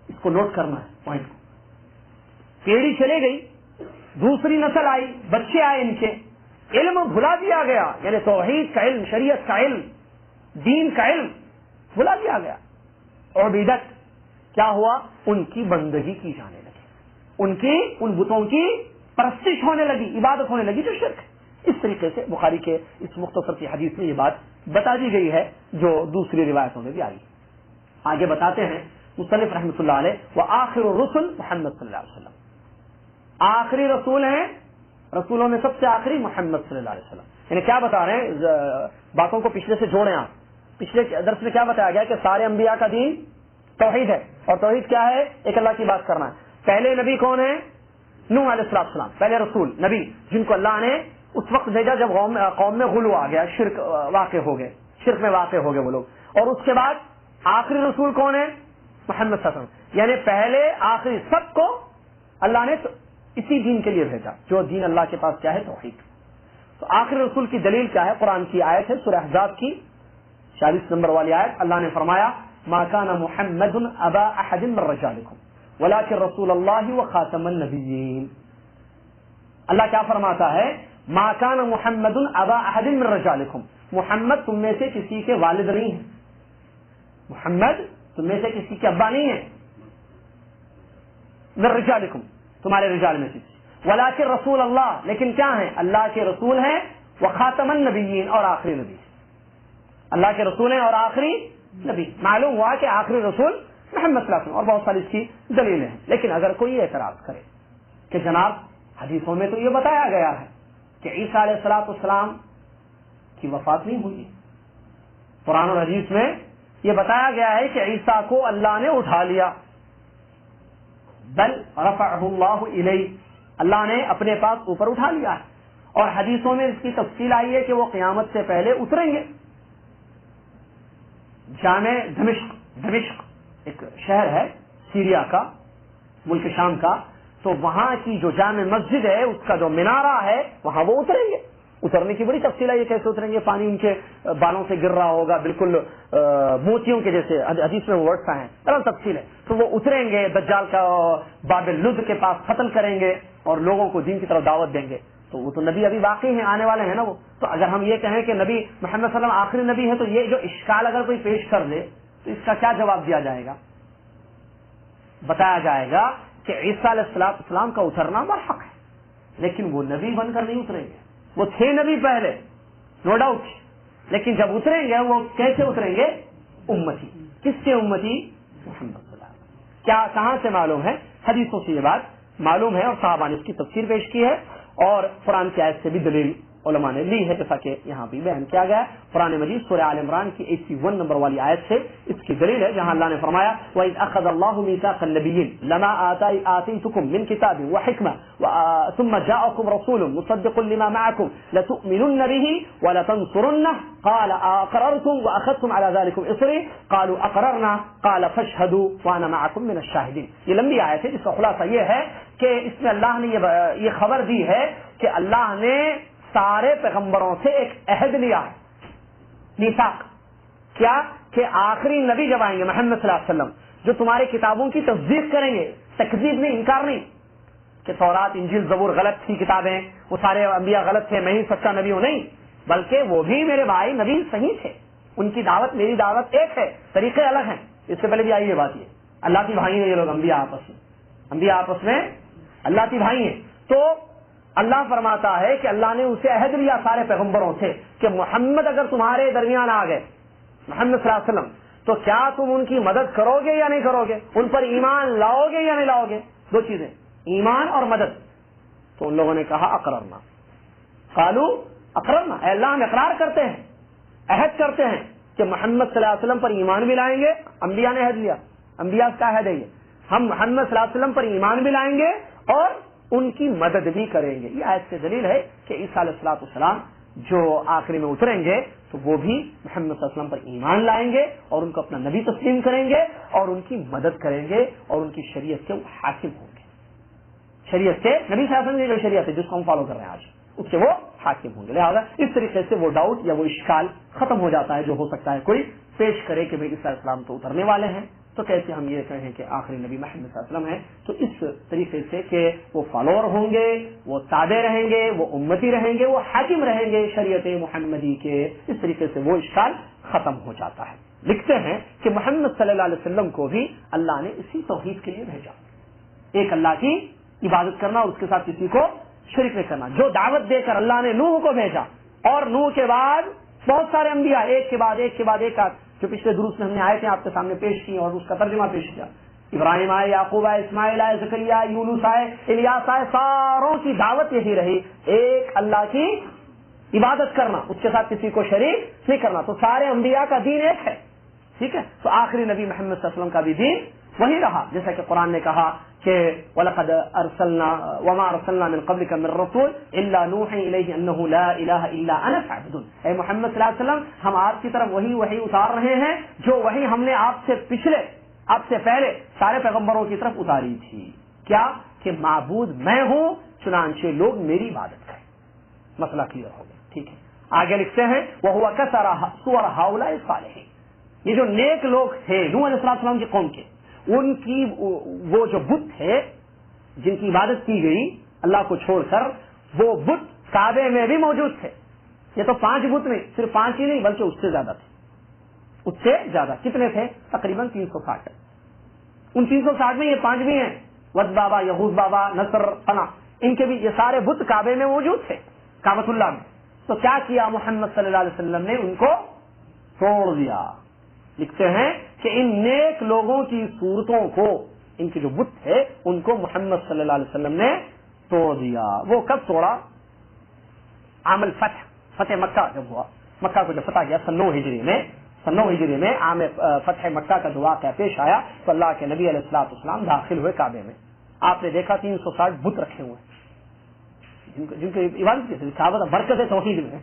اس کو نوٹ کرنا ہے پوائنٹ کو. پیڑھی چلے گئی، دوسری نسل آئی، بچے آئے ان کے، علم بھلا دیا گیا، یعنی توحید کا علم، شریعت کا علم، دین کا علم بھلا دیا گیا. اور بدعت کیا ہوا؟ ان کی بندگی کی جانے لگی، ان بتوں کی پرستش ہونے لگی، عبادت ہونے لگی، جو شرک ہے. اس طریقے سے بخاری کے اس مختصر کی حدیث میں یہ بات بتا دی گئی ہے جو دوسری روایتوں میں بھی آئی. آگے بتاتے ہیں مصنف رحمۃ اللہ علیہ وآخر الرسل محمد صلی اللہ علیہ وسلم، آخری رسول ہیں، رسولوں میں سب سے آخری محمد صلی اللہ علیہ وسلم. یعنی کیا بتا رہے ہیں؟ باتوں کو پچھلے سے جوڑیں آپ. پچھلے درس میں کیا بتایا گیا کہ سارے انبیاء کا دین توحید ہے، اور توحید کیا ہے؟ ایک اللہ کی بات کرنا ہے. پہلے نبی کون ہے؟ نوح علیہ السلام، پہلے رسول نبی جن کو اللہ نے اس وقت بھیجا جب قوم میں غلو آ گیا، شرک واقع ہو گئے، شرک میں واقع ہو گئے وہ لوگ. اور اس کے بعد آخری رسول کون ہے؟ محمد صلی اللہ علیہ وسلم. یعنی پہلے آخری سب کو اللہ نے اسی دین کے لیے بھیجا جو دین اللہ کے پاس کیا ہے؟ توحید. تو آخری رسول کی دلیل کیا ہے؟ قرآن کی آیت ہے سورہ احزاب کی 40 نمبر والی آیت. اللہ نے فرمایا ما كان محمد ابا احد من رجالكم ولكن رسول اللہ وخاتم النبیین. اللہ کیا فرماتا ہے؟ ما کان محمد ابا احد من رجالکم، محمد تم میں سے کسی کے والد نہیں ہے، محمد تم میں سے کسی کے ابا نہیں ہے، من رجالکم تمہارے رجال میں سے، ولکن رسول اللہ لیکن کیا ہیں؟ اللہ کے رسول ہیں، وخاتم النبیین اور آخری نبی، اللہ کے رسول ہیں اور آخری نبی۔ معلوم ہوا کہ آخری رسول محمد صلی اللہ علیہ وسلم، اور بہت ساری اس کی دلیلیں ہیں۔ لیکن اگر کوئی اعتراض کرے کہ جناب حدیثوں میں تو یہ بتایا گیا ہے کہ عیسیٰ علیہ السلام کی وفات نہیں ہوئی، قرآن اور حدیث میں یہ بتایا گیا ہے کہ عیسیٰ کو اللہ نے اٹھا لیا، بل رفعہ اللہ الیہ، اللہ نے اپنے پاس اوپر اٹھا لیا ہے، اور حدیثوں میں اس کی تفصیل آئی ہے کہ وہ قیامت سے پہلے اتریں گے۔ جامع دمشق ایک شہر ہے سیریا کا، ملک شام کا، تو وہاں کی جو جامع مسجد ہے اس کا جو مینارہ ہے وہاں وہ اتریں گے۔ اترنے کی بڑی تفصیل ہے، یہ کیسے اتریں گے؟ پانی ان کے بالوں سے گر رہا ہوگا، بالکل موتیوں کے جیسے، حدیث میں ورڈز ہیں، الگ تفصیل ہے۔ تو وہ اتریں گے، دجال کا باب لد کے پاس قتل کریں گے اور لوگوں کو دین کی طرف دعوت دیں گے۔ تو وہ تو نبی ابھی باقی ہیں، آنے والے ہیں نا وہ۔ تو اگر ہم یہ کہیں کہ نبی محمد صلی اللہ علیہ وسلم آخری نبی ہے تو یہ جو اشکال اگر کوئی پیش کر دے تو اس کا کیا جواب دیا جائے گا؟ بتایا جائے گا کہ عیسیٰ علیہ السلام کا اترنا مرحق ہے، لیکن وہ نبی بن کر نہیں اتریں گے، وہ تھے نبی پہلے نو ڈاؤٹ، لیکن جب اتریں گے وہ کیسے اتریں گے؟ امتی۔ کس کے امتی؟ محمد صلی اللہ علیہ وسلم۔ کیا کہاں سے معلوم ہے؟ حدیثوں سے یہ بات معلوم ہے، اور صحابہ نے اس کی تفسیر پیش کی ہے، اور قرآن کی آیت سے بھی دلیل علماء نے لی ہے، جیسا کہ یہاں بھی بیان کیا گیا ہے۔ قرآن مجید سورہ آل عمران کی 81 نمبر والی آیت سے اس کی دلیل ہے، جہاں اللہ نے فرمایا وَإِذْ أَخَذَ اللَّهُ مِيثَاقَ النَّبِيِّينَ لَمَا آتَيْتُكُم مِّن كِتَابٍ وَحِكْمَةٍ ثُمَّ جَاءَكُمْ رَسُولٌ مُصَدِّقٌ لِّمَا مَعَكُمْ لَتُؤْمِنُنَّ بِهِ وَلَتَنصُرُنَّهُ قَالَ أَأَقْرَرْتُمْ وَأَخَذْتُمْ عَلَى ذَلِكُمْ إِصْرِي قَالُوا أَقْرَرْنَا قَالَ فَاشْهَدُوا وَأَنَا مَعَكُمْ مِنَ الشَّاهِدِينَ۔ یہ لمبی آیت ہے، جس کا خلاصہ یہ ہے کہ اس میں اللہ نے یہ خبر دی ہے کہ اللہ نے سارے پیغمبروں سے ایک عہد لیا ہے، میثاق، کیا کہ آخری نبی جب آئیں گے محمد صلی اللہ علیہ وسلم، جو تمہاری کتابوں کی تصدیق کریں گے، تکذیب نہیں، انکار نہیں کہ تورات انجیل زبور غلط تھی کتابیں، وہ سارے انبیاء غلط تھے، میں ہی سچا نبی ہوں، نہیں، بلکہ وہ بھی میرے بھائی نبی صحیح تھے، ان کی دعوت میری دعوت ایک ہے، طریقے الگ ہیں۔ اس سے پہلے بھی آئی یہ بات، یہ اللہ کی بھائی ہیں یہ لوگ، انبیاء آپس میں اللہ کی بھائی ہیں۔ تو اللہ فرماتا ہے کہ اللہ نے اسے عہد لیا سارے پیغمبروں سے کہ محمد اگر تمہارے درمیان آ گئے، محمد صلی اللہ علیہ وسلم، تو کیا تم ان کی مدد کرو گے یا نہیں کرو گے؟ ان پر ایمان لاؤ گے یا نہیں لاؤ گے؟ دو چیزیں، ایمان اور مدد۔ تو ان لوگوں نے کہا اقررنا، قالوا اقررنا، اے اللہ ہم اقرار کرتے ہیں، عہد کرتے ہیں کہ محمد صلی اللہ علیہ وسلم پر ایمان بھی لائیں گے۔ انبیاء نے عہد لیا، انبیاء کا عہد ہے یہ، ہم محمد صلی اللہ علیہ وسلم پر ایمان بھی لائیں گے اور ان کی مدد بھی کریں گے۔ یہ آیت سے دلیل ہے کہ عیسیٰ علیہ السلام جو آخری میں اتریں گے تو وہ بھی محمد صلی اللہ علیہ وسلم پر ایمان لائیں گے اور ان کو اپنا نبی تسلیم کریں گے اور ان کی مدد کریں گے اور ان کی شریعت کے وہ حاکم ہوں گے، شریعت کے، نبی صلی اللہ علیہ وسلم کی جو شریعت ہے جس کو ہم فالو کر رہے ہیں آج، اس کے وہ حاکم ہوں گے۔ لہٰذا اس طریقے سے وہ ڈاؤٹ یا وہ اشکال ختم ہو جاتا ہے جو ہو سکتا ہے کوئی پیش کرے کہ بھائی عیسیٰ علیہ السلام تو اترنے والے ہیں، تو کیسے ہم یہ کہیں کہ آخری نبی محمد صلی اللہ علیہ وسلم ہے؟ تو اس طریقے سے کہ وہ فالوور ہوں گے، وہ تابع رہیں گے، وہ امتی رہیں گے، وہ حاکم رہیں گے شریعت محمدی کے، اس طریقے سے وہ اشکال ختم ہو جاتا ہے۔ لکھتے ہیں کہ محمد صلی اللہ علیہ وسلم کو بھی اللہ نے اسی توحید کے لیے بھیجا، ایک اللہ کی عبادت کرنا اور اس کے ساتھ کسی کو شریک نہیں کرنا۔ جو دعوت دے کر اللہ نے نوح کو بھیجا، اور نوح کے بعد بہت سارے انبیاء ایک کے بعد ایک جو پچھلے دروس میں ہم نے آئے تھے آپ کے سامنے پیش کی اور اس کا ترجمہ پیش کیا، ابراہیم آئے، یعقوب آئے، اسماعیل آئے، زکریا آئے، یونس آئے، الیاس آئے، ساروں کی دعوت یہی رہی، ایک اللہ کی عبادت کرنا، اس کے ساتھ کسی کو شریک نہیں کرنا۔ تو سارے انبیاء کا دین ایک ہے، ٹھیک ہے۔ تو آخری نبی محمد صلی اللہ علیہ وسلم کا بھی دین وہی رہا، جیسا کہ قرآن نے کہا کہ وَلَقَدْ أَرْسَلْنَا وَمَا أَرْسَلْنَا مِن قَبْلِكَ مِن رَّسُولٍ إِلَّا نُوحِي إِلَيْهِ أَنَّهُ لَا إِلَٰهَ إِلَّا أَنَا فَاعْبُدُونِ۔ اے محمد صلی اللہ علیہ وسلم، ہم آپ کی طرف وہی اتار رہے ہیں جو وہی ہم نے آپ سے پہلے سارے پیغمبروں کی طرف اتاری تھی، کیا کہ معبود میں ہوں، چنانچہ لوگ میری عبادت کریں۔ مسئلہ کلیئر ہو گیا، ٹھیک ہے۔ آگے لکھتے ہیں وَهُوَ كَسَرَ صُوَرَ هَٰؤُلَاءِ الصَّالِحِينَ، یہ جو نیک لوگ تھے نوح علیہ السلام کی قوم کے، ان کی وہ جو بت تھے جن کی عبادت کی گئی اللہ کو چھوڑ کر، وہ بت کعبے میں بھی موجود تھے. یہ تو 5 بت نہیں, صرف 5 ہی نہیں بلکہ اس سے زیادہ تھے, اس سے زیادہ. کتنے تھے؟ تقریباً 360. ان 360 میں یہ 5 بھی ہیں, ود بابا, یہود بابا, نصر, فنا, ان کے بھی یہ سارے بت کعبے میں موجود تھے, کعبۃ اللہ میں. تو کیا کیا محمد صلی اللہ علیہ وسلم نے؟ ان کو توڑ دیا. لکھتے ہیں کہ ان نیک لوگوں کی صورتوں کو, ان کے جو بت تھے ان کو محمد صلی اللہ علیہ وسلم نے توڑ دیا. وہ کب توڑا؟ عام الفتح, فتح مکہ جب ہوا, مکہ کو جب فتح گیا سن 9 ہجری میں عام فتح مکہ کا جو واقعہ پیش آیا تو اللہ کے نبی علیہ الصلوۃ والسلام داخل ہوئے کعبے میں. آپ نے دیکھا 360 بت رکھے ہوئے جن کی عبادت کی تھی. کعبہ برکت توحید میں,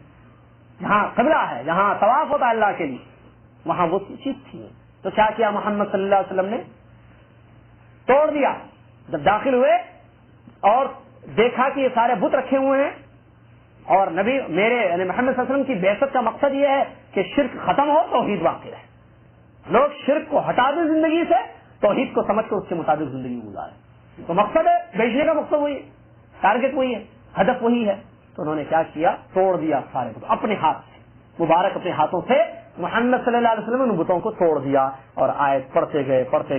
جہاں قبلہ ہے, جہاں طواف ہوتا ہے اللہ کے لیے, وہاں وہ چیز تھی. تو کیا کیا محمد صلی اللہ علیہ وسلم نے؟ توڑ دیا. جب داخل ہوئے اور دیکھا کہ یہ سارے بت رکھے ہوئے ہیں, اور نبی میرے یعنی محمد صلی اللہ علیہ وسلم کی بعثت کا مقصد یہ ہے کہ شرک ختم ہو, توحید باقی رہے. لوگ شرک کو ہٹا دیں زندگی سے, توحید کو سمجھ کر اس کے مطابق زندگی گزارے. تو مقصد ہے, بھیجنے کا مقصد وہی ہے, ٹارگیٹ وہی ہے, ہدف وہی ہے. تو انہوں نے کیا کیا؟ توڑ دیا سارے بت اپنے ہاتھ سے, مبارک اپنے ہاتھوں سے محمد صلی اللہ علیہ وسلم نے ان بتوں کو توڑ دیا. اور آیت پڑھتے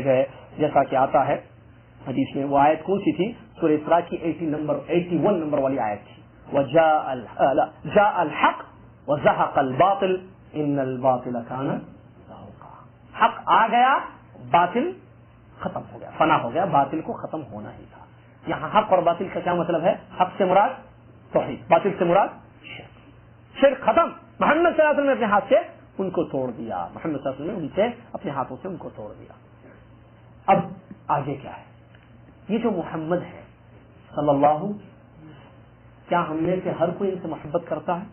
گئے جیسا کہ آتا ہے حدیث میں. وہ آیت کون سی تھی؟ سورہ اسراء کی 81 نمبر والی آیت تھی. جاء الحق وزهق الباطل ان الباطل كان زهوقا. حق آ گیا, باطل ختم ہو گیا, فنا ہو گیا. باطل کو ختم ہونا ہی تھا. یہاں حق اور باطل کا کیا مطلب ہے؟ حق سے مراد توحید, باطل سے مراد شرک. شرک ختم. محمد صلی اللہ علیہ وسلم نے اپنے ہاتھ سے ان کو توڑ دیا. محمد صلی اللہ علیہ وسلم نے ان سے اپنے ہاتھوں سے ان کو توڑ دیا. اب آگے کیا ہے؟ یہ جو محمد ہے صلی اللہ, کیا ہم میں سے ہر کوئی ان سے محبت کرتا ہے؟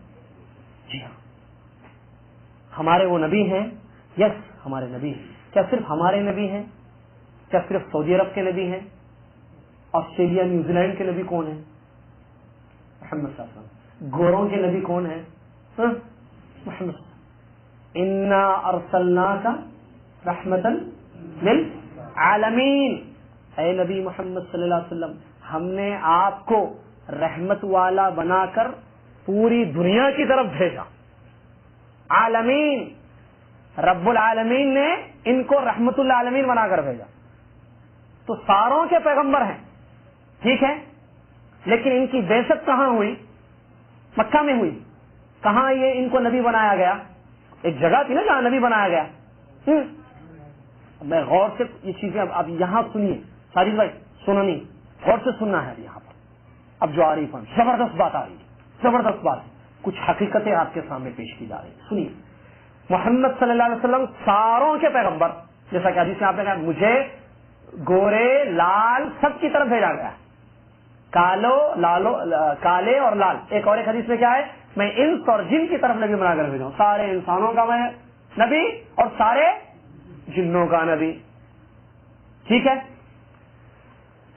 جی ہاں. ہمارے وہ نبی ہیں, یس ہمارے نبی ہیں. کیا صرف ہمارے نبی ہیں؟ کیا صرف سعودی عرب کے نبی ہیں؟ آسٹریلیا نیوزی لینڈ کے نبی کون ہیں؟ محمد صلی اللہ علیہ وسلم. گوروں کے نبی کون ہیں؟ محمد. انا ارسلناک رحمتا للعالمین. اے نبی محمد صلی اللہ علیہ وسلم, ہم نے آپ کو رحمت والا بنا کر پوری دنیا کی طرف بھیجا. عالمین, رب العالمین نے ان کو رحمت العالمین بنا کر بھیجا. تو ساروں کے پیغمبر ہیں, ٹھیک ہے, لیکن ان کی بعثت کہاں ہوئی؟ مکہ میں ہوئی. کہاں یہ ان کو نبی بنایا گیا؟ ایک جگہ تھی نا جہاں نبی بنایا گیا. میں غور سے یہ چیزیں اب یہاں سنیے ساجد بھائی, سننی غور سے سننا ہے. یہاں پر اب جو آ رہی ہے زبردست بات آ رہی ہے, زبردست بات. کچھ حقیقتیں آپ کے سامنے پیش کی جا رہی ہیں. سنیے, محمد صلی اللہ علیہ وسلم ساروں کے پیغمبر, جیسا کہ حدیث میں آپ نے کہا مجھے گورے لال سب کی طرف بھیجا گیا, کالے اور لال. ایک اور ایک حدیث میں کیا ہے؟ میں انس اور جن کی طرف نبی بنا کر بھیجا ہوں. سارے انسانوں کا میں نبی اور سارے جنوں کا نبی, ٹھیک ہے.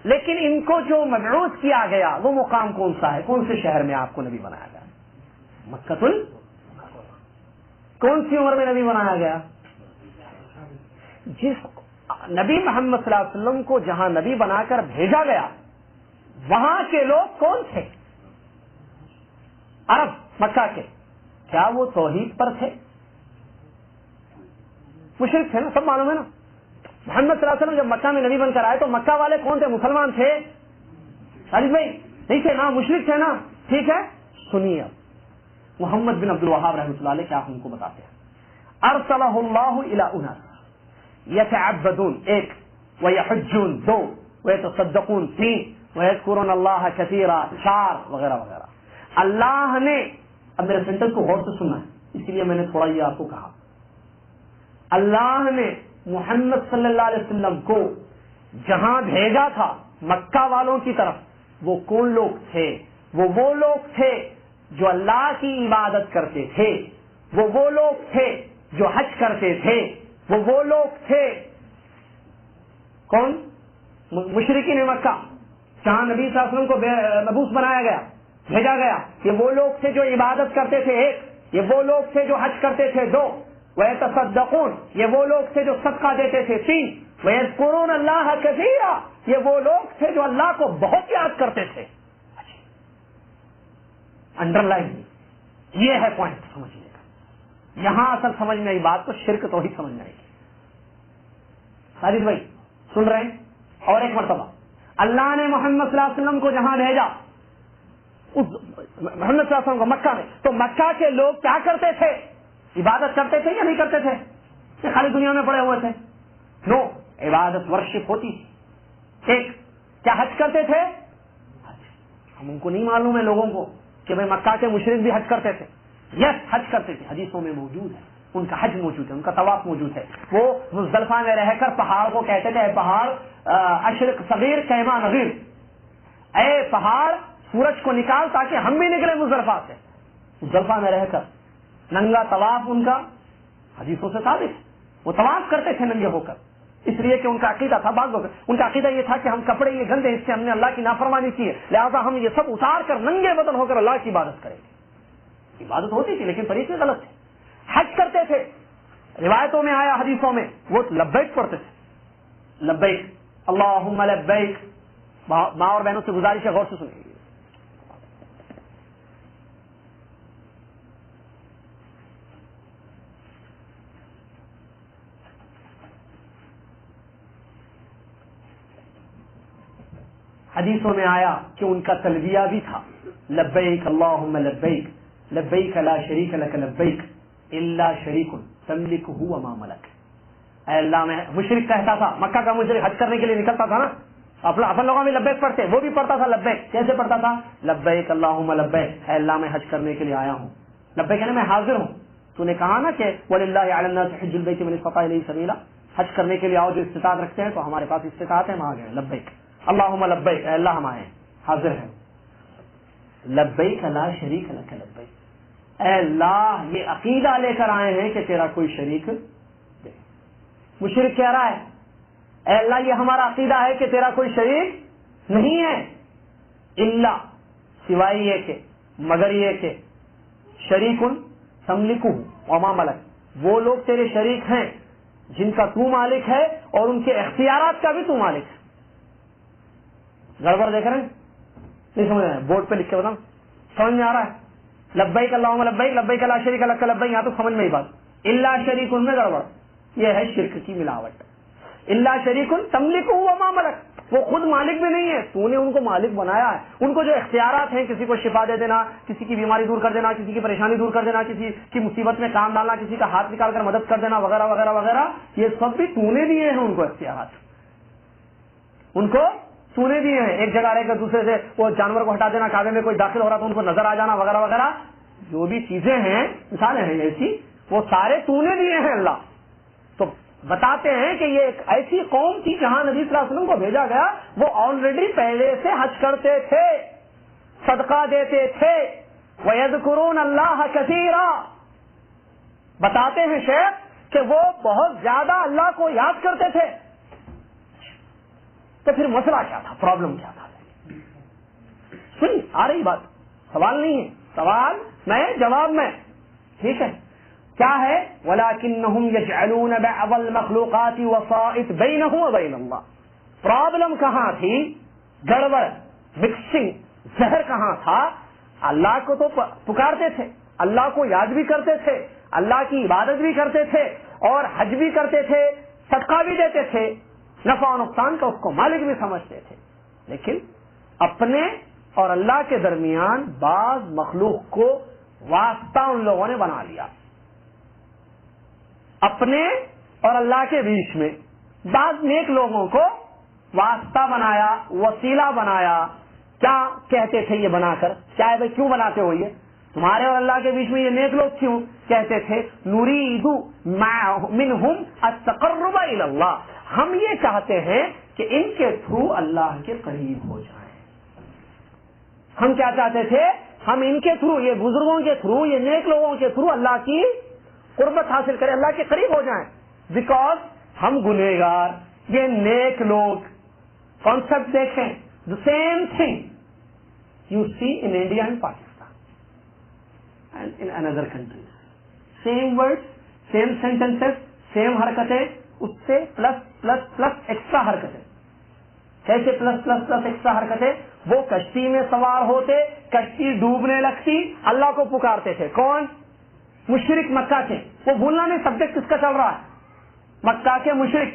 لیکن ان کو جو مبعوث کیا گیا وہ مقام کون سا ہے؟ کون سے شہر میں آپ کو نبی بنایا گیا؟ مکہ. کون سی عمر میں نبی بنایا گیا؟ جس نبی محمد صلی اللہ علیہ وسلم کو جہاں نبی بنا کر بھیجا گیا وہاں کے لوگ کون تھے؟ عرب, مکہ کے. کیا وہ توحید پر تھے؟ مشرک تھے نا, سب معلوم ہے نا. محمد صلی اللہ علیہ وسلم جب مکہ میں نبی بن کر آئے تو مکہ والے کون تھے؟ مسلمان تھے خالد بھائی؟ نہیں تھے نا, مشرک تھے نا, ٹھیک ہے. سنیے, محمد بن عبد الوہاب رحمۃ اللہ علیہ کیا ہم کو بتاتے ہیں. ارسلہ اللہ الی اناس یتعبدون 1, ویحجون 2, ویتصدقون 3, ویذکرون اللہ کثیرا 4 وغیرہ وغیرہ. اللہ نے, اب میرے سینٹنس کو غور سے سننا ہے اسی لیے میں نے تھوڑا یہ آپ کو کہا. اللہ نے محمد صلی اللہ علیہ وسلم کو جہاں بھیجا تھا مکہ والوں کی طرف, وہ کون لوگ تھے؟ وہ لوگ تھے جو اللہ کی عبادت کرتے تھے, وہ لوگ تھے جو حج کرتے تھے, وہ لوگ تھے کون؟ مشرکین مکہ, جہاں نبی صلی اللہ علیہ وسلم کو مبعوث بنایا گیا, بھیجا گیا. یہ وہ لوگ تھے جو عبادت کرتے تھے 1, یہ وہ لوگ تھے جو حج کرتے تھے 2, وَيَتَصَدَّقُونَ یہ وہ لوگ تھے جو صدقہ دیتے تھے 3, وَيَذْكُرُونَ اللَّهَ كَثِيرًا یہ وہ لوگ تھے جو اللہ کو بہت یاد کرتے تھے. انڈر لائن یہ ہے پوائنٹ سمجھنے کا. یہاں اصل سمجھ میں آئی بات کو شرک تو ہی سمجھ میں آئے گی. ساجد بھائی سن رہے ہیں؟ اور ایک مرتبہ اللہ نے محمد صلی اللہ علیہ وسلم کو جہاں بھیجا، اس محمد صلی اللہ علیہ وسلم کو مکہ میں، تو مکہ کے لوگ کیا کرتے تھے؟ عبادت کرتے تھے یا نہیں کرتے تھے؟ کہ خالی دنیا میں پڑے ہوئے تھے؟ نو، عبادت ورشپ ہوتی تھی. ایک کیا حج کرتے تھے؟ ہم کو نہیں معلوم ہے لوگوں کو کہ بھائی مکہ کے مشرک بھی حج کرتے تھے. یس حج کرتے تھے، حدیثوں میں موجود ہے، ان کا حج موجود ہے، ان کا طواف موجود ہے. وہ مزدلفہ میں رہ کر پہاڑ کو کہتے تھے اے پہاڑ اشرق صغیر کیما نغیر، اے پہاڑ سورج کو نکال تاکہ ہم بھی نکلے مزدلفہ سے. مزدلفہ میں رہ کر ننگا طواف ان کا حدیثوں سے ثابت ہے. وہ طواف کرتے تھے ننگے ہو کر، اس لیے کہ ان کا عقیدہ تھا، بعض لوگ ان کا عقیدہ یہ تھا کہ ہم کپڑے یہ گندے، اس سے ہم نے اللہ کی نافرمانی کی ہے، لہٰذا ہم یہ سب اتار کر ننگے بدن ہو کر اللہ کی عبادت کریں گے. عبادت ہوتی تھی لیکن طریقے غلط تھے. حج کرتے تھے، روایتوں میں آیا حدیثوں میں وہ لبیک پڑھتے تھے، لبیک اللہم لبیک. ماں اور بہنوں سے گزارش ہے غور سے سنیں. حدیثوں میں آیا کہ ان کا تلبیہ بھی تھا لبیک اللہم لبیک لبیک لا شریک لک لبیک الا شریک تملکہ وما ملک. اے اللہ میں مشرک کہتا تھا، مکہ کا مشرک حج کرنے کے لیے نکلتا تھا نا، اپن لوگوں میں لبیک پڑھتے، وہ بھی پڑھتا تھا لبیک. کیسے پڑھتا تھا؟ لبیک اللہم لبیک، اے اللہ میں حج کرنے کے لیے آیا ہوں. لبیک یعنی میں حاضر ہوں. تو نے کہا نا کہ وَلِلَّهِ عَلَى النَّاسِ حِجُّ الْبَيْتِ مَنِ اسْتَطَاعَ إِلَيْهِ سَبِيلًا، حج کرنے کے لیے آؤ جو استطاعت رکھتے ہیں، تو ہمارے پاس استطاعت ہے، ہم آ گئے. لبیک اللہم لبیک، اے اللہ ہم آئے حاضر ہیں. لبیک لا شریک لک لبیک، اے اللہ یہ عقیدہ لے کر آئے ہیں کہ تیرا کوئی شریک دے. مشرک کہہ رہا ہے اے اللہ یہ ہمارا عقیدہ ہے کہ تیرا کوئی شریک نہیں ہے، الا سوائے یہ کہ، مگر یہ کہ شریک تملکہ وما ملک، وہ لوگ تیرے شریک ہیں جن کا تو مالک ہے اور ان کے اختیارات کا بھی تو مالک ہے. گڑبڑ دیکھ رہے ہیں؟ نہیں سمجھ رہے ہیں؟ بورڈ پہ لکھ کے بتاؤں، سمجھ میں آ رہا ہے؟ لبیک اللہم لبیک لبیک لا شریک لک لبیک، یہاں تو سمجھ میں ہی بات. الا شریک ان میں گڑبڑ، یہ ہے شرک کی ملاوٹ. الا شریک تملکہ وما ملک، وہ خود مالک بھی نہیں ہے، تو نے ان کو مالک بنایا ہے. ان کو جو اختیارات ہیں، کسی کو شفا دے دینا، کسی کی بیماری دور کر دینا، کسی کی پریشانی دور کر دینا، کسی کی مصیبت میں کام ڈالنا، کسی کا ہاتھ نکال کر مدد کر دینا، وغیرہ وغیرہ وغیرہ، یہ سب بھی تو نے دیے ہیں ان کو اختیارات. ان کو تو نے دیے ہیں. ایک جگہ رہ کر دوسرے سے وہ جانور کو ہٹا دینا، کعبے میں کوئی داخل ہو رہا تو ان کو نظر آ جانا، وغیرہ وغیرہ، جو بھی چیزیں ہیں مثالیں ہیں ایسی، وہ سارے تو نے دیے ہیں اللہ. تو بتاتے ہیں کہ یہ ایک ایسی قوم تھی جہاں نبی صلی اللہ علیہ وسلم کو بھیجا گیا، وہ آلریڈی پہلے سے حج کرتے تھے، صدقہ دیتے تھے. وَيَذْكُرُونَ اللَّهَ كَثِيرًا، بتاتے ہیں شیخ کہ وہ بہت زیادہ اللہ کو یاد کرتے تھے. تو پھر مسئلہ کیا تھا، پرابلم کیا تھا؟ سنی آ رہی بات، سوال نہیں ہے، سوال میں جواب میں، ٹھیک ہے؟ کیا ہے؟ وَلَكِنَّهُمْ يَجْعَلُونَ بَعْضَ الْمَخْلُوقَاتِ وَسَائِطَ بَيْنَهُ وَبَيْنَ اللَّهِ. پرابلم کہاں تھی؟ گڑبڑ، مکسنگ، زہر کہاں تھا؟ اللہ کو تو پکارتے تھے، اللہ کو یاد بھی کرتے تھے، اللہ کی عبادت بھی کرتے تھے، اور حج بھی کرتے تھے، صدقہ بھی دیتے تھے، نفع و نقصان کا اس کو مالک بھی سمجھتے تھے. لیکن اپنے اور اللہ کے درمیان بعض مخلوق کو واسطہ ان لوگوں نے بنا لیا. اپنے اور اللہ کے بیچ میں بعض نیک لوگوں کو واسطہ بنایا، وسیلہ بنایا. کیا کہتے تھے یہ بنا کر؟ کیا ہے بھائی کیوں بناتے ہو یہ؟ تمہارے اور اللہ کے بیچ میں یہ نیک لوگ کیوں کہتے تھے؟ نريد منهم التقرب الى اللہ، ہم یہ چاہتے ہیں کہ ان کے تھرو اللہ کے قریب ہو جائیں. ہم کیا چاہتے تھے؟ ہم ان کے تھرو، یہ بزرگوں کے تھرو، یہ نیک لوگوں کے تھرو اللہ کی قربت حاصل کریں، اللہ کے قریب ہو جائیں. بیکاز ہم گنہگار، یہ نیک لوگ. کانسیپٹ دیکھیں، the same thing you see in India and Pakistan and in another countries. Same words, same sentences, same حرکتیں، اس سے پلس پلس پلس ایکسٹرا حرکتیں. کیسے پلس پلس پلس ایکسٹرا حرکتیں؟ وہ کشتی میں سوار ہوتے, کشتی ڈوبنے لگتی, اللہ کو پکارتے تھے. کون؟ مشرک مکہ کے. وہ بھولنا نہیں سبجیکٹ کس کا چل رہا ہے, مکہ کے مشرک.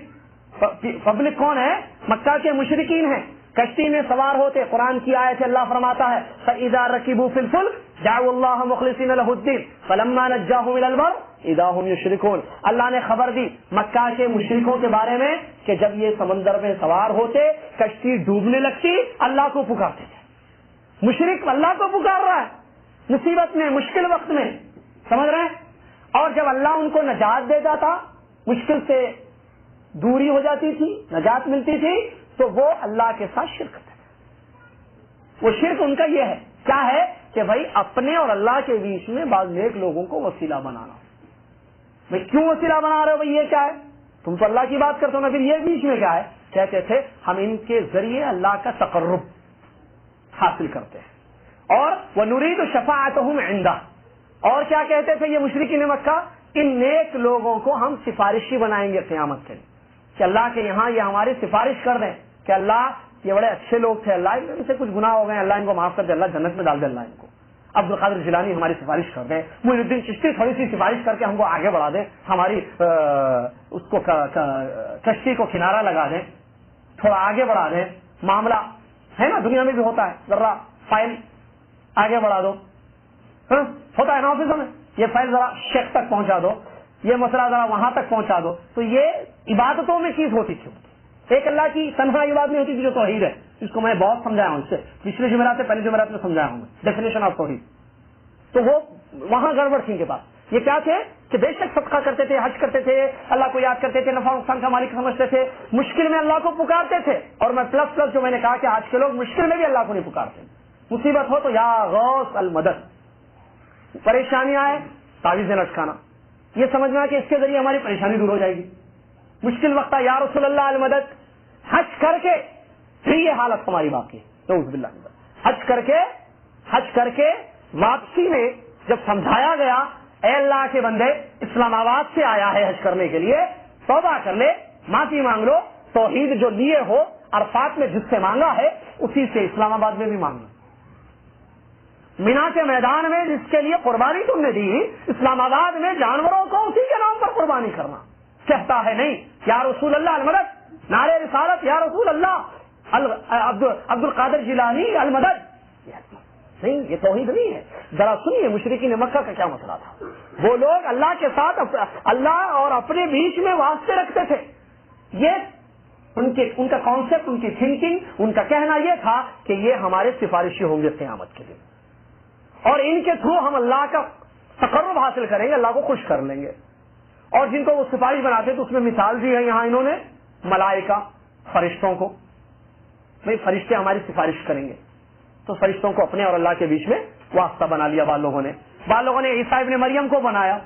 پبلک کون ہے؟ مکہ کے مشرکین ہیں. کشتی میں سوار ہوتے, قرآن کی آیت ہے, اللہ فرماتا ہے فَإِذَا رَكِبُوا فِي الْفُلْكِ دَعَوُا اللَّهَ مُخْلِصِينَ لَهُ الدِّينَ فَلَمَّا نَجَّاهُمْ إِلَى الْبَرِّ إِذَا هُمْ يُشْرِكُونَ. اللہ نے خبر دی مکہ کے مشرکوں کے بارے میں کہ جب یہ سمندر میں سوار ہوتے, کشتی ڈوبنے لگتی, اللہ کو پکارتے تھے. مشرک اللہ کو پکار رہا ہے مصیبت میں, مشکل وقت میں, سمجھ رہے ہیں. اور جب اللہ ان کو نجات دیتا تھا, مشکل سے دوری ہو جاتی تھی, نجات ملتی تھی, تو وہ اللہ کے ساتھ شرک کرتے. وہ شرک ان کا یہ ہے, کیا ہے کہ بھائی اپنے اور اللہ کے بیچ میں بعض نیک لوگوں کو وسیلہ بنانا. بھائی کیوں وسیلہ بنا رہے ہو, بھائی یہ کیا ہے, تم تو اللہ کی بات کرتے ہو نا, پھر یہ بیچ میں کیا ہے. کہتے تھے ہم ان کے ذریعے اللہ کا تقرب حاصل کرتے ہیں. اور وَنُرِيدُ شَفَاعَتَهُمْ عِندَهُ. اور کیا کہتے تھے یہ مشرکین مکہ, ان نیک لوگوں کو ہم سفارشی بنائیں گے قیامت کے لیے, کہ اللہ کے یہاں یہ ہماری سفارش کر دیں کہ اللہ یہ بڑے اچھے لوگ تھے, اللہ ان سے کچھ گناہ ہو گئے, اللہ ان کو معاف کر دے, اللہ جنت میں ڈال دے, اللہ ان کو. عبد القادر جیلانی ہماری سفارش کر دیں, معین الدین چشتی تھوڑی سی سفارش کر کے ہم کو آگے بڑھا دیں, ہماری اس کو کشتی کو کنارہ لگا دیں, تھوڑا آگے بڑھا دیں. معاملہ ہے نا, دنیا میں بھی ہوتا ہے, ذرا فائل آگے بڑھا دو, ہوتا ہے نا آفسوں میں, یہ فائل ذرا شیخ تک پہنچا دو, یہ مسئلہ ذرا وہاں تک پہنچا دو. تو یہ عبادتوں میں چیز ہوتی تھی. ایک اللہ کی تنہا عبادت نہیں ہوتی تھی جو توحید ہے, جس کو میں بہت سمجھایا ہوں, اس سے پچھلے جمعرات سے پہلے جمعرات میں سمجھایا ہوں ڈیفینیشن آف توحید. تو وہ وہاں گڑبڑ تھی ان کے پاس. یہ کیا تھے کہ بے شک صدقہ کرتے تھے, حج کرتے تھے, اللہ کو یاد کرتے تھے, نفع نقصان کا مالک سمجھتے تھے, مشکل میں اللہ کو پکارتے تھے. اور میں پلس جو میں نے کہا کہ آج کے لوگ مشکل میں بھی اللہ کو نہیں پکارتے. مصیبت ہو تو یا غوث المدد, پریشانی آئے تعویذیں لٹکانا, یہ سمجھنا کہ اس کے ذریعے ہماری پریشانی دور ہو جائے گی. مشکل وقت یا رسول اللہ المدد. حج کر کے پھر یہ حالت ہماری باقی ہے, نعوذ باللہ. حج کر کے واپسی میں جب سمجھایا گیا اے اللہ کے بندے اسلام آباد سے آیا ہے حج کرنے کے لیے, توبہ کر لے, معافی مانگ لو, توحید جو لیے ہو عرفات میں جس سے مانگا ہے اسی سے اسلام آباد میں بھی مانگنا. مینا کے میدان میں جس کے لیے قربانی تم نے دی, اسلام آباد میں جانوروں کو اسی کے نام پر قربانی کرنا. کہتا ہے نہیں یا رسول اللہ المدد, نعرے رسالت یا رسول اللہ, عبد القادر جیلانی المدد. نہیں, یہ توحید نہیں ہے. ذرا سنیے مشرکین مکہ کا کیا مسئلہ تھا. وہ لوگ اللہ کے ساتھ اللہ اور اپنے بیچ میں واسطے رکھتے تھے. یہ ان کا کانسیپٹ, ان کی تھنکنگ, ان کا کہنا یہ تھا کہ یہ ہمارے سفارشی ہوں گے قیامت کے دن, اور ان کے تھرو ہم اللہ کا تقرب حاصل کریں گے, اللہ کو خوش کر لیں گے. اور جن کو وہ سفارش بناتے تو اس میں مثال دی ہے یہاں انہوں نے ملائکہ, فرشتوں کو. بھائی فرشتے ہماری سفارش کریں گے, تو فرشتوں کو اپنے اور اللہ کے بیچ میں واسطہ بنا لیا بعض لوگوں نے عیسیٰ ابن مریم کو بنایا.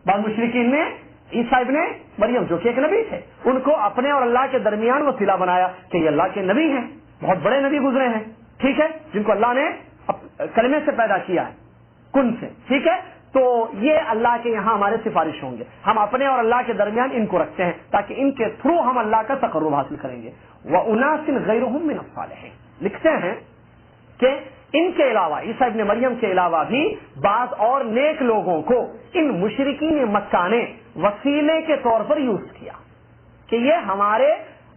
بعض مشرکین نے عیسیٰ ابن مریم جو کہ ایک نبی تھے ان کو اپنے اور اللہ کے درمیان وسیلہ بنایا کہ یہ اللہ کے نبی ہیں, بہت بڑے نبی گزرے ہیں, ٹھیک ہے, جن کو اللہ نے کلمے سے پیدا کیا ہے, کن سے, ٹھیک ہے. تو یہ اللہ کے یہاں ہمارے سفارش ہوں گے, ہم اپنے اور اللہ کے درمیان ان کو رکھتے ہیں تاکہ ان کے تھرو ہم اللہ کا تقرب حاصل کریں گے. وَأُنَاسٍ غَيْرُهُم مِّنَ الصَّالِحِينَ. لکھتے ہیں کہ ان کے علاوہ, عیسیٰ ابن مریم کے علاوہ بھی بعض اور نیک لوگوں کو ان مشرکین مکہ نے وسیلے کے طور پر یوز کیا کہ یہ ہمارے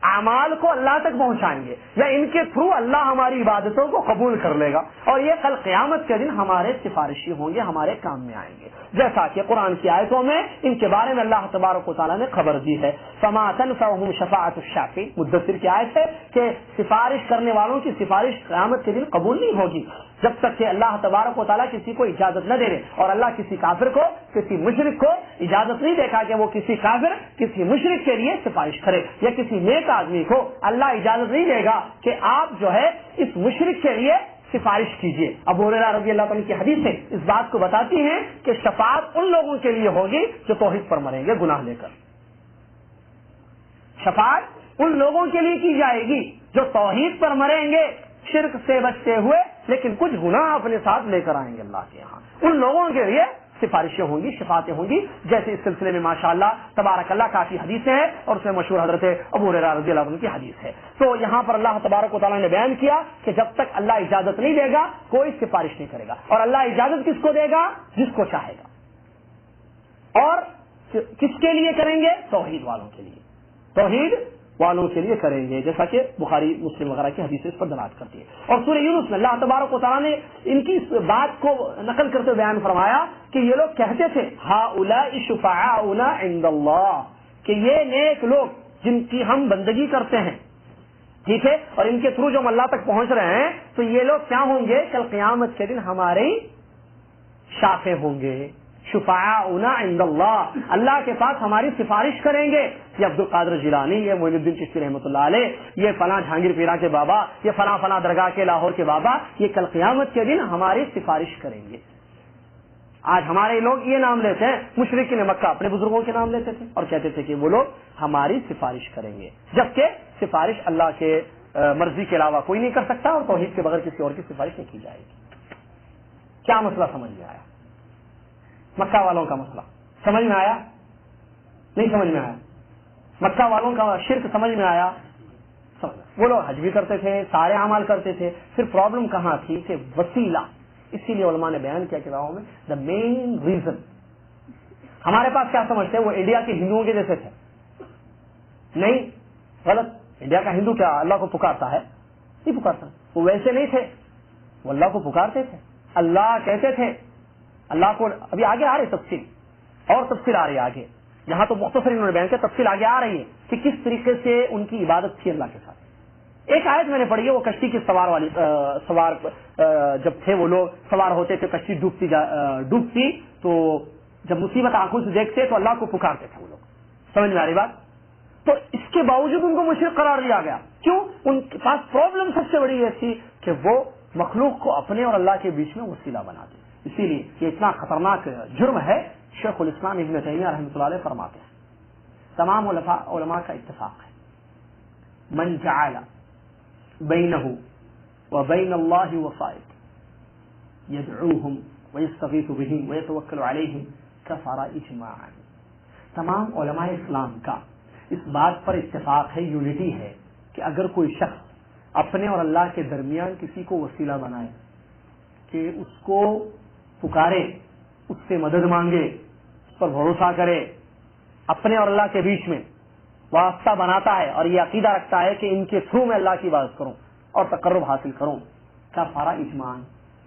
اعمال کو اللہ تک پہنچائیں گے, یا ان کے تھرو اللہ ہماری عبادتوں کو قبول کر لے گا, اور یہ کل قیامت کے دن ہمارے سفارشی ہوں گے, ہمارے کام میں آئیں گے. جیسا کہ قرآن کی آیتوں میں ان کے بارے میں اللہ تبارک و تعالیٰ نے خبر دی ہے. فما تنفعهم شفاعۃ الشافعین, مدثر کی آیت ہے کہ سفارش کرنے والوں کی سفارش قیامت کے دن قبول نہیں ہوگی جب تک کہ اللہ تبارک و تعالیٰ کسی کو اجازت نہ دے دے. اور اللہ کسی کافر کو, کسی مشرک کو اجازت نہیں دیکھا کہ وہ کسی کافر, کسی مشرک کے لیے سفارش کرے, یا کسی نیک آدمی کو اللہ اجازت نہیں دے گا کہ آپ جو ہے اس مشرک کے لیے سفارش کیجیے. ابو ہریرہ رضی اللہ عنہ کی حدیث ہے اس بات کو بتاتی ہیں کہ شفاعت ان لوگوں کے لیے ہوگی جو توحید پر مریں گے گناہ لے کر. شفاعت ان لوگوں کے لیے کی جائے گی جو توحید پر مریں گے شرک سے بچتے ہوئے, لیکن کچھ گناہ اپنے ساتھ لے کر آئیں گے اللہ کے یہاں. ان لوگوں کے لیے سفارشیں ہوں گی، شفاعتیں ہوں گی، جیسے اس سلسلے میں ماشاءاللہ تبارک اللہ کافی حدیثیں ہیں اور اس میں مشہور حضرت ابو ہریرہ رضی اللہ عنہ کی حدیث ہے. تو یہاں پر اللہ تبارک و تعالیٰ نے بیان کیا کہ جب تک اللہ اجازت نہیں دے گا کوئی سفارش نہیں کرے گا، اور اللہ اجازت کس کو دے گا؟ جس کو چاہے گا. اور کس کے لیے کریں گے؟ توحید والوں کے لیے، توحید والوں کے لیے کریں گے، جیسا کہ بخاری مسلم وغیرہ کی حدیث اس پر دلالت کرتی ہے. اور سورہ یونس میں اللہ تبارک و تعالیٰ نے ان کی اس بات کو نقل کرتے بیان فرمایا کہ یہ لوگ کہتے تھے ہؤلاء شفعاؤنا عند اللہ، کہ یہ نیک لوگ جن کی ہم بندگی کرتے ہیں، ٹھیک ہے، اور ان کے تھرو جو ہم اللہ تک پہنچ رہے ہیں، تو یہ لوگ کیا ہوں گے؟ کل قیامت کے دن ہمارے شافع ہوں گے. شفعاؤنا عند اللہ، اللہ کے پاس ہماری سفارش کریں گے. یہ عبد القادر جیلانی، یہ معین الدین چشتی رحمۃ اللہ علیہ، یہ فلاں جہانگیر پیرا کے بابا، یہ فلاں فلاں درگاہ کے لاہور کے بابا، یہ کل قیامت کے دن ہماری سفارش کریں گے. آج ہمارے لوگ یہ نام لیتے ہیں، مشرکین مکہ اپنے بزرگوں کے نام لیتے تھے اور کہتے تھے کہ وہ لوگ ہماری سفارش کریں گے، جبکہ سفارش اللہ کے مرضی کے علاوہ کوئی نہیں کر سکتا اور توحید کے بغیر کسی اور کی سفارش نہیں کی جائے گی. کیا مسئلہ سمجھ میں آیا؟ مکہ والوں کا مسئلہ سمجھ میں آیا؟ نہیں سمجھ میں آیا؟ مکہ والوں کا شرک سمجھ میں آیا؟ وہ لوگ حج بھی کرتے تھے، سارے اعمال کرتے تھے، پھر پرابلم کہاں تھی؟ کہ وسیلہ. اسی لیے علماء نے بیان کیا کتابوں میں دا مین ریزن. ہمارے پاس کیا سمجھتے ہیں؟ وہ انڈیا کے ہندوؤں کے جیسے تھے. نہیں، غلط. انڈیا کا ہندو کیا اللہ کو پکارتا ہے؟ نہیں پکارتا. وہ ویسے نہیں تھے، وہ اللہ کو پکارتے تھے. اللہ کہتے تھے، اللہ کو ابھی آگے آ رہی تفصیل، اور تفصیل آ رہی ہے آگے. یہاں تو مختصر انہوں نے بیان کیا، تفصیل آگے آ رہی ہے کہ کس طریقے سے ان کی عبادت تھی اللہ کے ساتھ. ایک آیت میں نے پڑھی ہے، وہ کشتی کی سوار جب تھے وہ لوگ سوار ہوتے تھے، کشتی ڈوبتی تو جب مصیبت آنکھوں سے دیکھتے تو اللہ کو پکارتے تھے وہ لوگ. سمجھ میں آ رہی بات؟ تو اس کے باوجود ان کو مشرک قرار دیا گیا. کیوں؟ ان کے پاس پرابلم سب سے بڑی یہ تھی کہ وہ مخلوق کو اپنے اور اللہ کے بیچ میں وسیلہ بناتے. اسی لیے یہ اتنا خطرناک جرم ہے. شیخ الاسلام ابن تیمیہ رحمۃ اللہ علیہ فرماتے ہیں، تمام علماء کا اتفاق ہے، من جعل بینہ وبین اللہ وسائط یدعوہم ویستغیث بہم ویتوکل علیہم کفر اجماعا. تمام علماء اسلام کا اس بات پر اتفاق ہے، یونٹی ہے، کہ اگر کوئی شخص اپنے اور اللہ کے درمیان کسی کو وسیلہ بنائے، کہ اس کو پکارے، اس سے مدد مانگے، اس پر بھروسہ کرے، اپنے اور اللہ کے بیچ میں واسطہ بناتا ہے اور یہ عقیدہ رکھتا ہے کہ ان کے تھرو میں اللہ کی عبادت کروں اور تقرب حاصل کروں، کفر اجماعاً،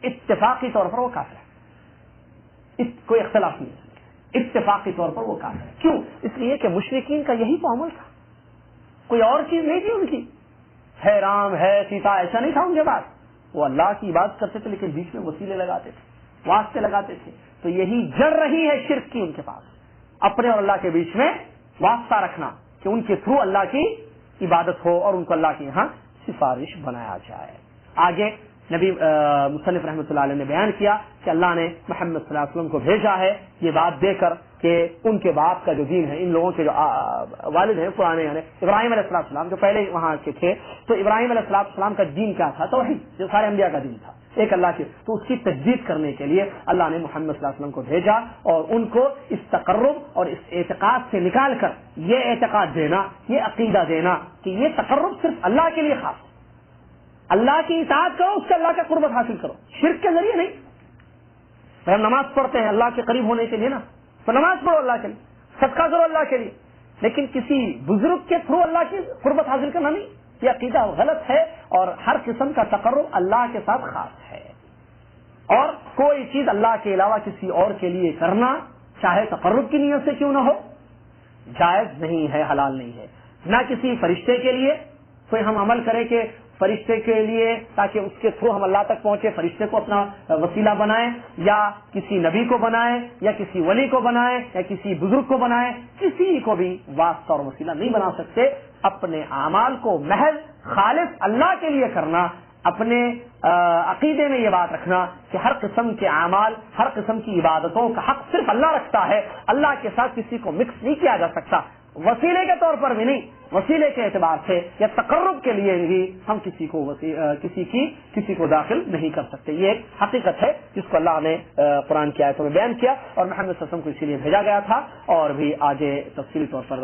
اتفاقی طور پر وہ کافر ہے. کوئی اختلاف نہیں ہے، اتفاقی طور پر وہ کافر ہے. کیوں؟ اس لیے کہ مشرکین کا یہی تو عمل تھا، کوئی اور چیز نہیں تھی ان کی. ہے رام، ہے سیتا، ایسا نہیں تھا ان کے پاس. وہ اللہ کی عبادت کرتے تھے لیکن بیچ میں وسیلے لگاتے تھے، واسطے لگاتے تھے. تو یہی جڑ رہی ہے شرک کی ان کے پاس، اپنے اور اللہ کے بیچ میں واسطہ رکھنا کہ ان کے تھرو اللہ کی عبادت ہو اور ان کو اللہ کے یہاں سفارش بنایا جائے. آگے نبی مصنف رحمۃ اللہ علیہ نے بیان کیا کہ اللہ نے محمد صلی اللہ علیہ وسلم کو بھیجا ہے یہ بات دے کر کہ ان کے باپ کا جو دین ہے، ان لوگوں کے جو والد ہیں پرانے، یعنی ابراہیم علیہ السلام جو پہلے وہاں کے تھے، تو ابراہیم علیہ السلام کا دین کیا تھا؟ توحید، جو سارے انبیاء کا دین تھا، ایک اللہ کے. تو اس کی تجدید کرنے کے لیے اللہ نے محمد صلی اللہ علیہ وسلم کو بھیجا اور ان کو اس تقرب اور اس اعتقاد سے نکال کر یہ اعتقاد دینا، یہ عقیدہ دینا کہ یہ تقرب صرف اللہ کے لیے خاص، اللہ کی اطاعت کرو، اس سے اللہ کا قربت حاصل کرو، شرک کے ذریعے نہیں. ہم نماز پڑھتے ہیں اللہ کے قریب ہونے کے لیے نا، تو نماز پڑھو اللہ کے لیے، صدقہ کرو اللہ کے لیے، لیکن کسی بزرگ کے تھرو اللہ کی قربت حاصل کرنا نہیں. یہ عقیدہ غلط ہے اور ہر قسم کا تقرب اللہ کے ساتھ خاص ہے. اور کوئی چیز اللہ کے علاوہ کسی اور کے لیے کرنا، چاہے تقرب کی نیت سے کیوں نہ ہو، جائز نہیں ہے، حلال نہیں ہے. نہ کسی فرشتے کے لیے کوئی ہم عمل کرے کہ فرشتے کے لیے تاکہ اس کے تھرو ہم اللہ تک پہنچے، فرشتے کو اپنا وسیلہ بنائیں، یا کسی نبی کو بنائیں، یا کسی ولی کو بنائیں، یا کسی بزرگ کو بنائیں. کسی کو بھی واسطہ اور وسیلہ نہیں بنا سکتے. اپنے اعمال کو محض خالص اللہ کے لیے کرنا، اپنے عقیدے میں یہ بات رکھنا کہ ہر قسم کے اعمال، ہر قسم کی عبادتوں کا حق صرف اللہ رکھتا ہے، اللہ کے ساتھ کسی کو مکس نہیں کیا جا سکتا. وسیلے کے طور پر بھی نہیں، وسیلے کے اعتبار سے یا تقرب کے لیے بھی ہم کسی کو داخل نہیں کر سکتے. یہ ایک حقیقت ہے جس کو اللہ نے قرآن کی آیتوں میں بیان کیا اور محمد صلی اللہ علیہ وسلم کو اسی لیے بھیجا گیا تھا. اور بھی آگے تفصیلی طور پر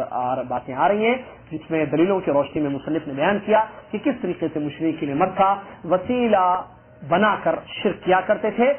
باتیں آ رہی ہیں جس میں دلیلوں کی روشنی میں مصنف نے بیان کیا کہ کس طریقے سے مشرکین مکہ وسیلہ بنا کر شرک کیا کرتے تھے،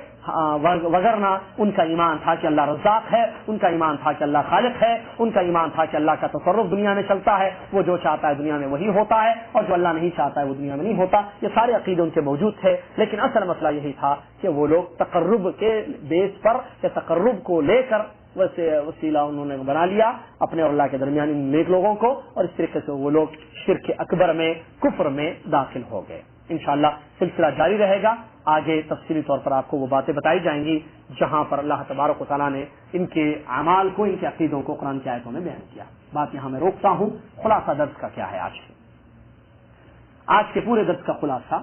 وگرنہ ان کا ایمان تھا کہ اللہ رزاق ہے، ان کا ایمان تھا کہ اللہ خالق ہے، ان کا ایمان تھا کہ اللہ کا تصرف دنیا میں چلتا ہے، وہ جو چاہتا ہے دنیا میں وہی ہوتا ہے اور جو اللہ نہیں چاہتا ہے وہ دنیا میں نہیں ہوتا. یہ سارے عقیدے ان کے موجود تھے، لیکن اصل مسئلہ یہی تھا کہ وہ لوگ تقرب کے بیس پر یا تقرب کو لے کر وسیلہ انہوں نے بنا لیا اپنے اور اللہ کے درمیان ان نیک لوگوں کو، اور اس طریقے سے وہ لوگ شرک اکبر میں، کفر میں داخل ہو گئے. انشاءاللہ سلسلہ جاری رہے گا. آگے تفصیلی طور پر آپ کو وہ باتیں بتائی جائیں گی جہاں پر اللہ تبارک و تعالیٰ نے ان کے اعمال کو، ان کے عقیدوں کو قرآن کی آیتوں میں بیان کیا. بات یہاں میں روکتا ہوں. خلاصہ درس کا کیا ہے آج کے پورے درس کا خلاصہ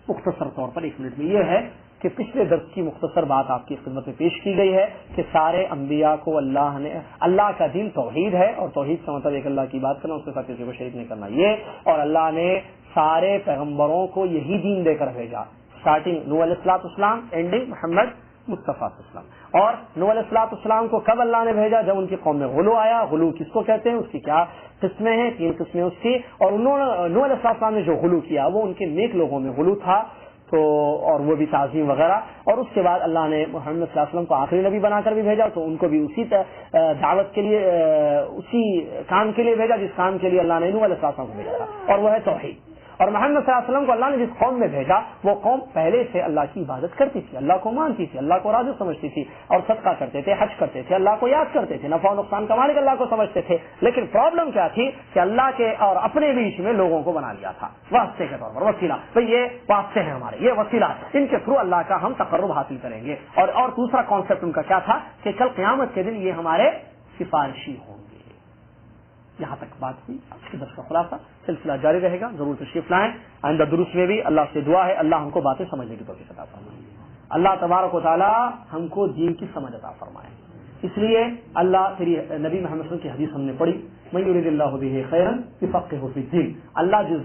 مختصر طور پر 1 منٹ میں یہ ہے کہ پچھلے درس کی مختصر بات آپ کی خدمت میں پیش کی گئی ہے کہ سارے انبیاء کو اللہ کا دین توحید ہے، اور توحید کا مطلب ایک اللہ کی بات کرنا، اس کے ساتھ کسی کو شریک نہیں کرنا یہ. اور اللہ نے سارے پیغمبروں کو یہی دین دے کر بھیجا، اسٹارٹنگ نوح علیہ السلام، اینڈنگ محمد مصطفیٰ صلی اللہ علیہ وسلم. اور نوح علیہ السلام کو کب اللہ نے بھیجا؟ جب ان کی قوم میں غلو آیا. غلو کس کو کہتے ہیں، اس کی کیا قسمیں ہیں؟ 3 قسمیں اس کی. اور انہوں نے نوح علیہ السلام نے جو غلو کیا وہ ان کے نیک لوگوں میں غلو تھا، تو اور وہ بھی تعظیم وغیرہ. اور اس کے بعد اللہ نے محمد صلی اللہ علیہ وسلم کو آخری نبی بنا کر بھی بھیجا، تو ان کو بھی اسی دعوت کے لیے، اسی کام کے لیے بھیجا جس کام کے لیے اللہ نے نوح علیہ السلام کو بھیجا تھا، اور وہ ہے توحید. اور محمد صلی اللہ علیہ وسلم کو اللہ نے جس قوم میں بھیجا وہ قوم پہلے سے اللہ کی عبادت کرتی تھی، اللہ کو مانتی تھی، اللہ کو راضی سمجھتی تھی، اور صدقہ کرتے تھے، حج کرتے تھے، اللہ کو یاد کرتے تھے، نفع و نقصان کا مالک اللہ کو سمجھتے تھے. لیکن پرابلم کیا تھی کہ اللہ کے اور اپنے بیچ میں لوگوں کو بنا لیا تھا واسطے کے طور پر، وسیلہ. بھئی یہ واسطے ہیں ہمارے، یہ وسیلہ، ان کے تھرو اللہ کا ہم تقرب حاصل کریں گے. اور دوسرا کانسیپٹ ان کا کیا تھا کہ کل قیامت کے دن یہ ہمارے سفارشی ہوں گے. یہاں تک بات ہوئی. آج کے درس کا خلاصہ سلسلہ جاری رہے گا. ضرور تشریف لائیں. آئندہ دروس میں بھی اللہ سے دعا ہے اللہ ہم کو باتیں سمجھنے کی توفیق عطا فرمائے. اللہ تبارک و تعالی ہم کو دین کی سمجھ عطا فرمائے. اس لیے اللہ تیری نبی محمد صلی اللہ علیہ وسلم کی حدیث ہم نے پڑھی، من یرید اللہ بہ خیرا یفقہہ فی الدین. اللہ جس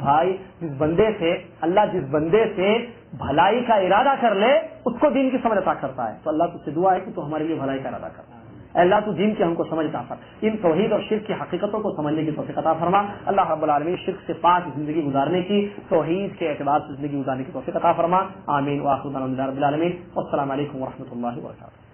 بندے سے بھلائی کا ارادہ کر لے اس کو دین کی سمجھ عطا کرتا ہے. تو اللہ تجھ سے دعا ہے کہ تو ہمارے لیے بھلائی کا ارادہ کرنا. اللہ تو دین کے ہم کو سمجھ عطا فرما، ان توحید اور شرک کی حقیقتوں کو سمجھنے کی توفیق عطا فرما. اللہ رب العالمین شرک سے پاک زندگی گزارنے کی، توحید کے اعتبار سے زندگی گزارنے کی توفیق عطا فرما. آمین. وآخر دعوانا الحمدللہ رب العالمین. والسلام علیکم ورحمۃ اللہ وبرکاتہ.